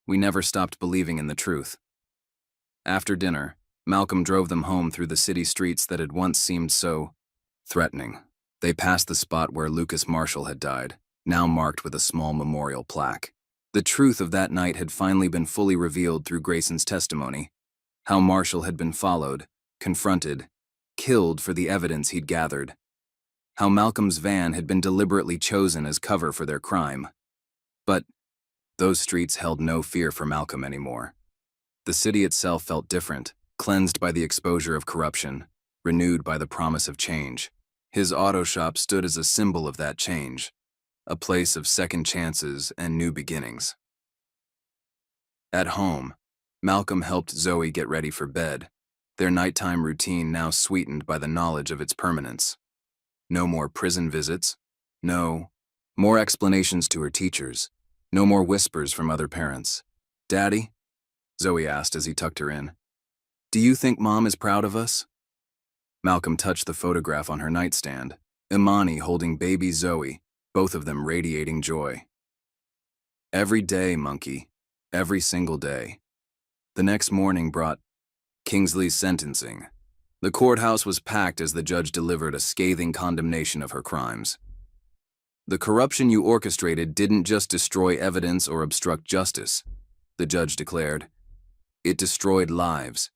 We never stopped believing in the truth." After dinner, Malcolm drove them home through the city streets that had once seemed so threatening. They passed the spot where Lucas Marshall had died, now marked with a small memorial plaque. The truth of that night had finally been fully revealed through Grayson's testimony, how Marshall had been followed, confronted, killed for the evidence he'd gathered, how Malcolm's van had been deliberately chosen as cover for their crime. But those streets held no fear for Malcolm anymore. The city itself felt different, cleansed by the exposure of corruption, renewed by the promise of change. His auto shop stood as a symbol of that change, a place of second chances and new beginnings. At home, Malcolm helped Zoe get ready for bed, their nighttime routine now sweetened by the knowledge of its permanence. No more prison visits, no more explanations to her teachers, no more whispers from other parents. "Daddy?" Zoe asked as he tucked her in. "Do you think Mom is proud of us?" Malcolm touched the photograph on her nightstand, Imani holding baby Zoe, both of them radiating joy. "Every day, Monkey. Every single day." The next morning brought Kingsley's sentencing. The courthouse was packed as the judge delivered a scathing condemnation of her crimes. "The corruption you orchestrated didn't just destroy evidence or obstruct justice," the judge declared. "It destroyed lives.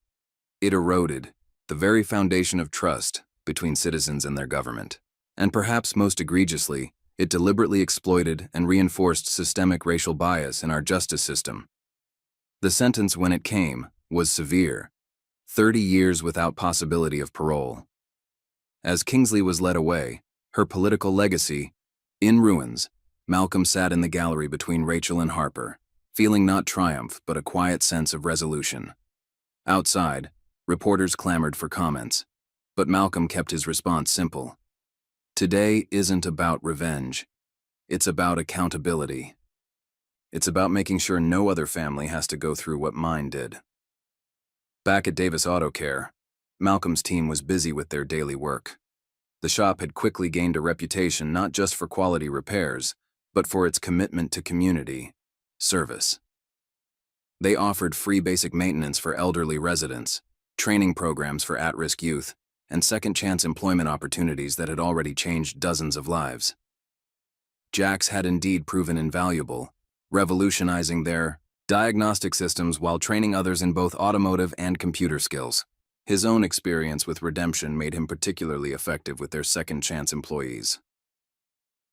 It eroded the very foundation of trust between citizens and their government. And perhaps most egregiously, it deliberately exploited and reinforced systemic racial bias in our justice system." The sentence, when it came, was severe: 30 years without possibility of parole. As Kingsley was led away, her political legacy in ruins, Malcolm sat in the gallery between Rachel and Harper, feeling not triumph but a quiet sense of resolution. Outside, reporters clamored for comments, but Malcolm kept his response simple. "Today isn't about revenge. It's about accountability. It's about making sure no other family has to go through what mine did." Back at Davis Auto Care, Malcolm's team was busy with their daily work. The shop had quickly gained a reputation not just for quality repairs, but for its commitment to community service. They offered free basic maintenance for elderly residents, training programs for at-risk youth, and second-chance employment opportunities that had already changed dozens of lives. Jax had indeed proven invaluable, revolutionizing their diagnostic systems while training others in both automotive and computer skills. His own experience with Redemption made him particularly effective with their second-chance employees.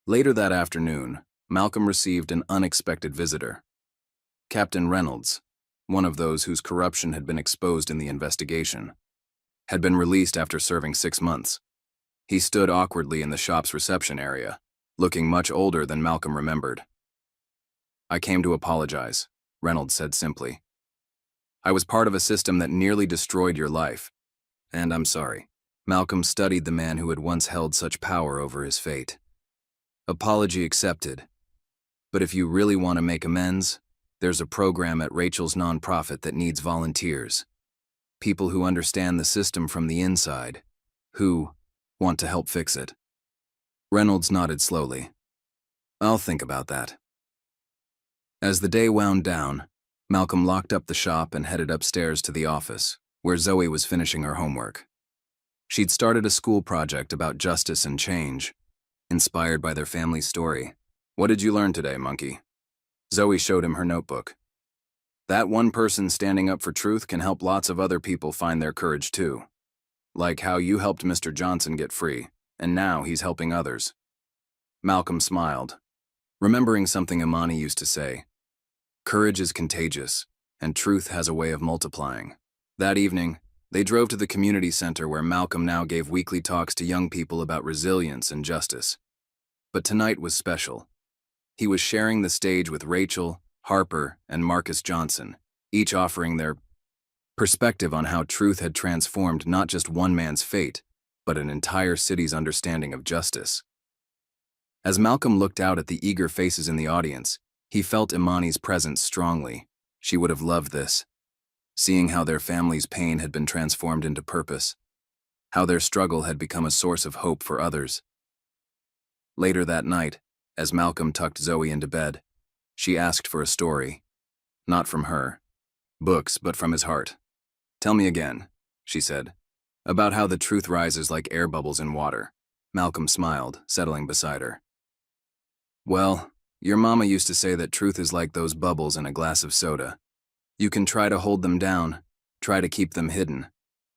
Later that afternoon, Malcolm received an unexpected visitor. Captain Reynolds, one of those whose corruption had been exposed in the investigation, had been released after serving 6 months. He stood awkwardly in the shop's reception area, looking much older than Malcolm remembered. "I came to apologize," Reynolds said simply. "I was part of a system that nearly destroyed your life, and I'm sorry." Malcolm studied the man who had once held such power over his fate. "Apology accepted. But if you really want to make amends, there's a program at Rachel's nonprofit that needs volunteers. People who understand the system from the inside, who want to help fix it." Reynolds nodded slowly. "I'll think about that." As the day wound down, Malcolm locked up the shop and headed upstairs to the office, where Zoe was finishing her homework. She'd started a school project about justice and change, inspired by their family's story. "What did you learn today, Monkey?" Zoe showed him her notebook. "That one person standing up for truth can help lots of other people find their courage too. Like how you helped Mr. Johnson get free, and now he's helping others." Malcolm smiled, remembering something Imani used to say: "Courage is contagious, and truth has a way of multiplying." That evening, they drove to the community center where Malcolm now gave weekly talks to young people about resilience and justice. But tonight was special. He was sharing the stage with Rachel, Harper, and Marcus Johnson, each offering their perspective on how truth had transformed not just one man's fate, but an entire city's understanding of justice. As Malcolm looked out at the eager faces in the audience, he felt Imani's presence strongly. She would have loved this. Seeing how their family's pain had been transformed into purpose, how their struggle had become a source of hope for others. Later that night, as Malcolm tucked Zoe into bed, she asked for a story. Not from her books, but from his heart. "Tell me again," she said, "about how the truth rises like air bubbles in water." Malcolm smiled, settling beside her. "Well, your mama used to say that truth is like those bubbles in a glass of soda. You can try to hold them down, try to keep them hidden,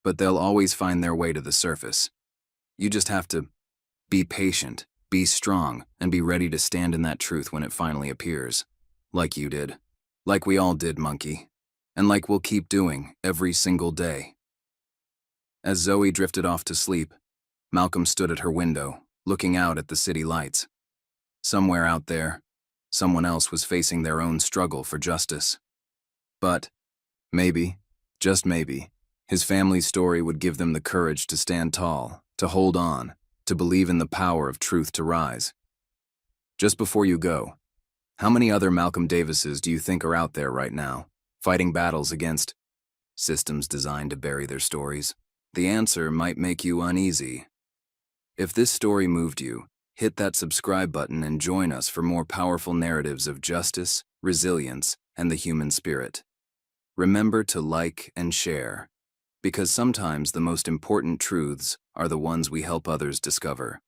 but they'll always find their way to the surface. You just have to be patient, be strong, and be ready to stand in that truth when it finally appears. Like you did. Like we all did, Monkey. And like we'll keep doing every single day." As Zoe drifted off to sleep, Malcolm stood at her window, looking out at the city lights. Somewhere out there, someone else was facing their own struggle for justice. But maybe, just maybe, his family's story would give them the courage to stand tall, to hold on, to believe in the power of truth to rise. Just before you go, how many other Malcolm Davises do you think are out there right now, fighting battles against systems designed to bury their stories? The answer might make you uneasy. If this story moved you, hit that subscribe button and join us for more powerful narratives of justice, resilience, and the human spirit. Remember to like and share, because sometimes the most important truths are the ones we help others discover.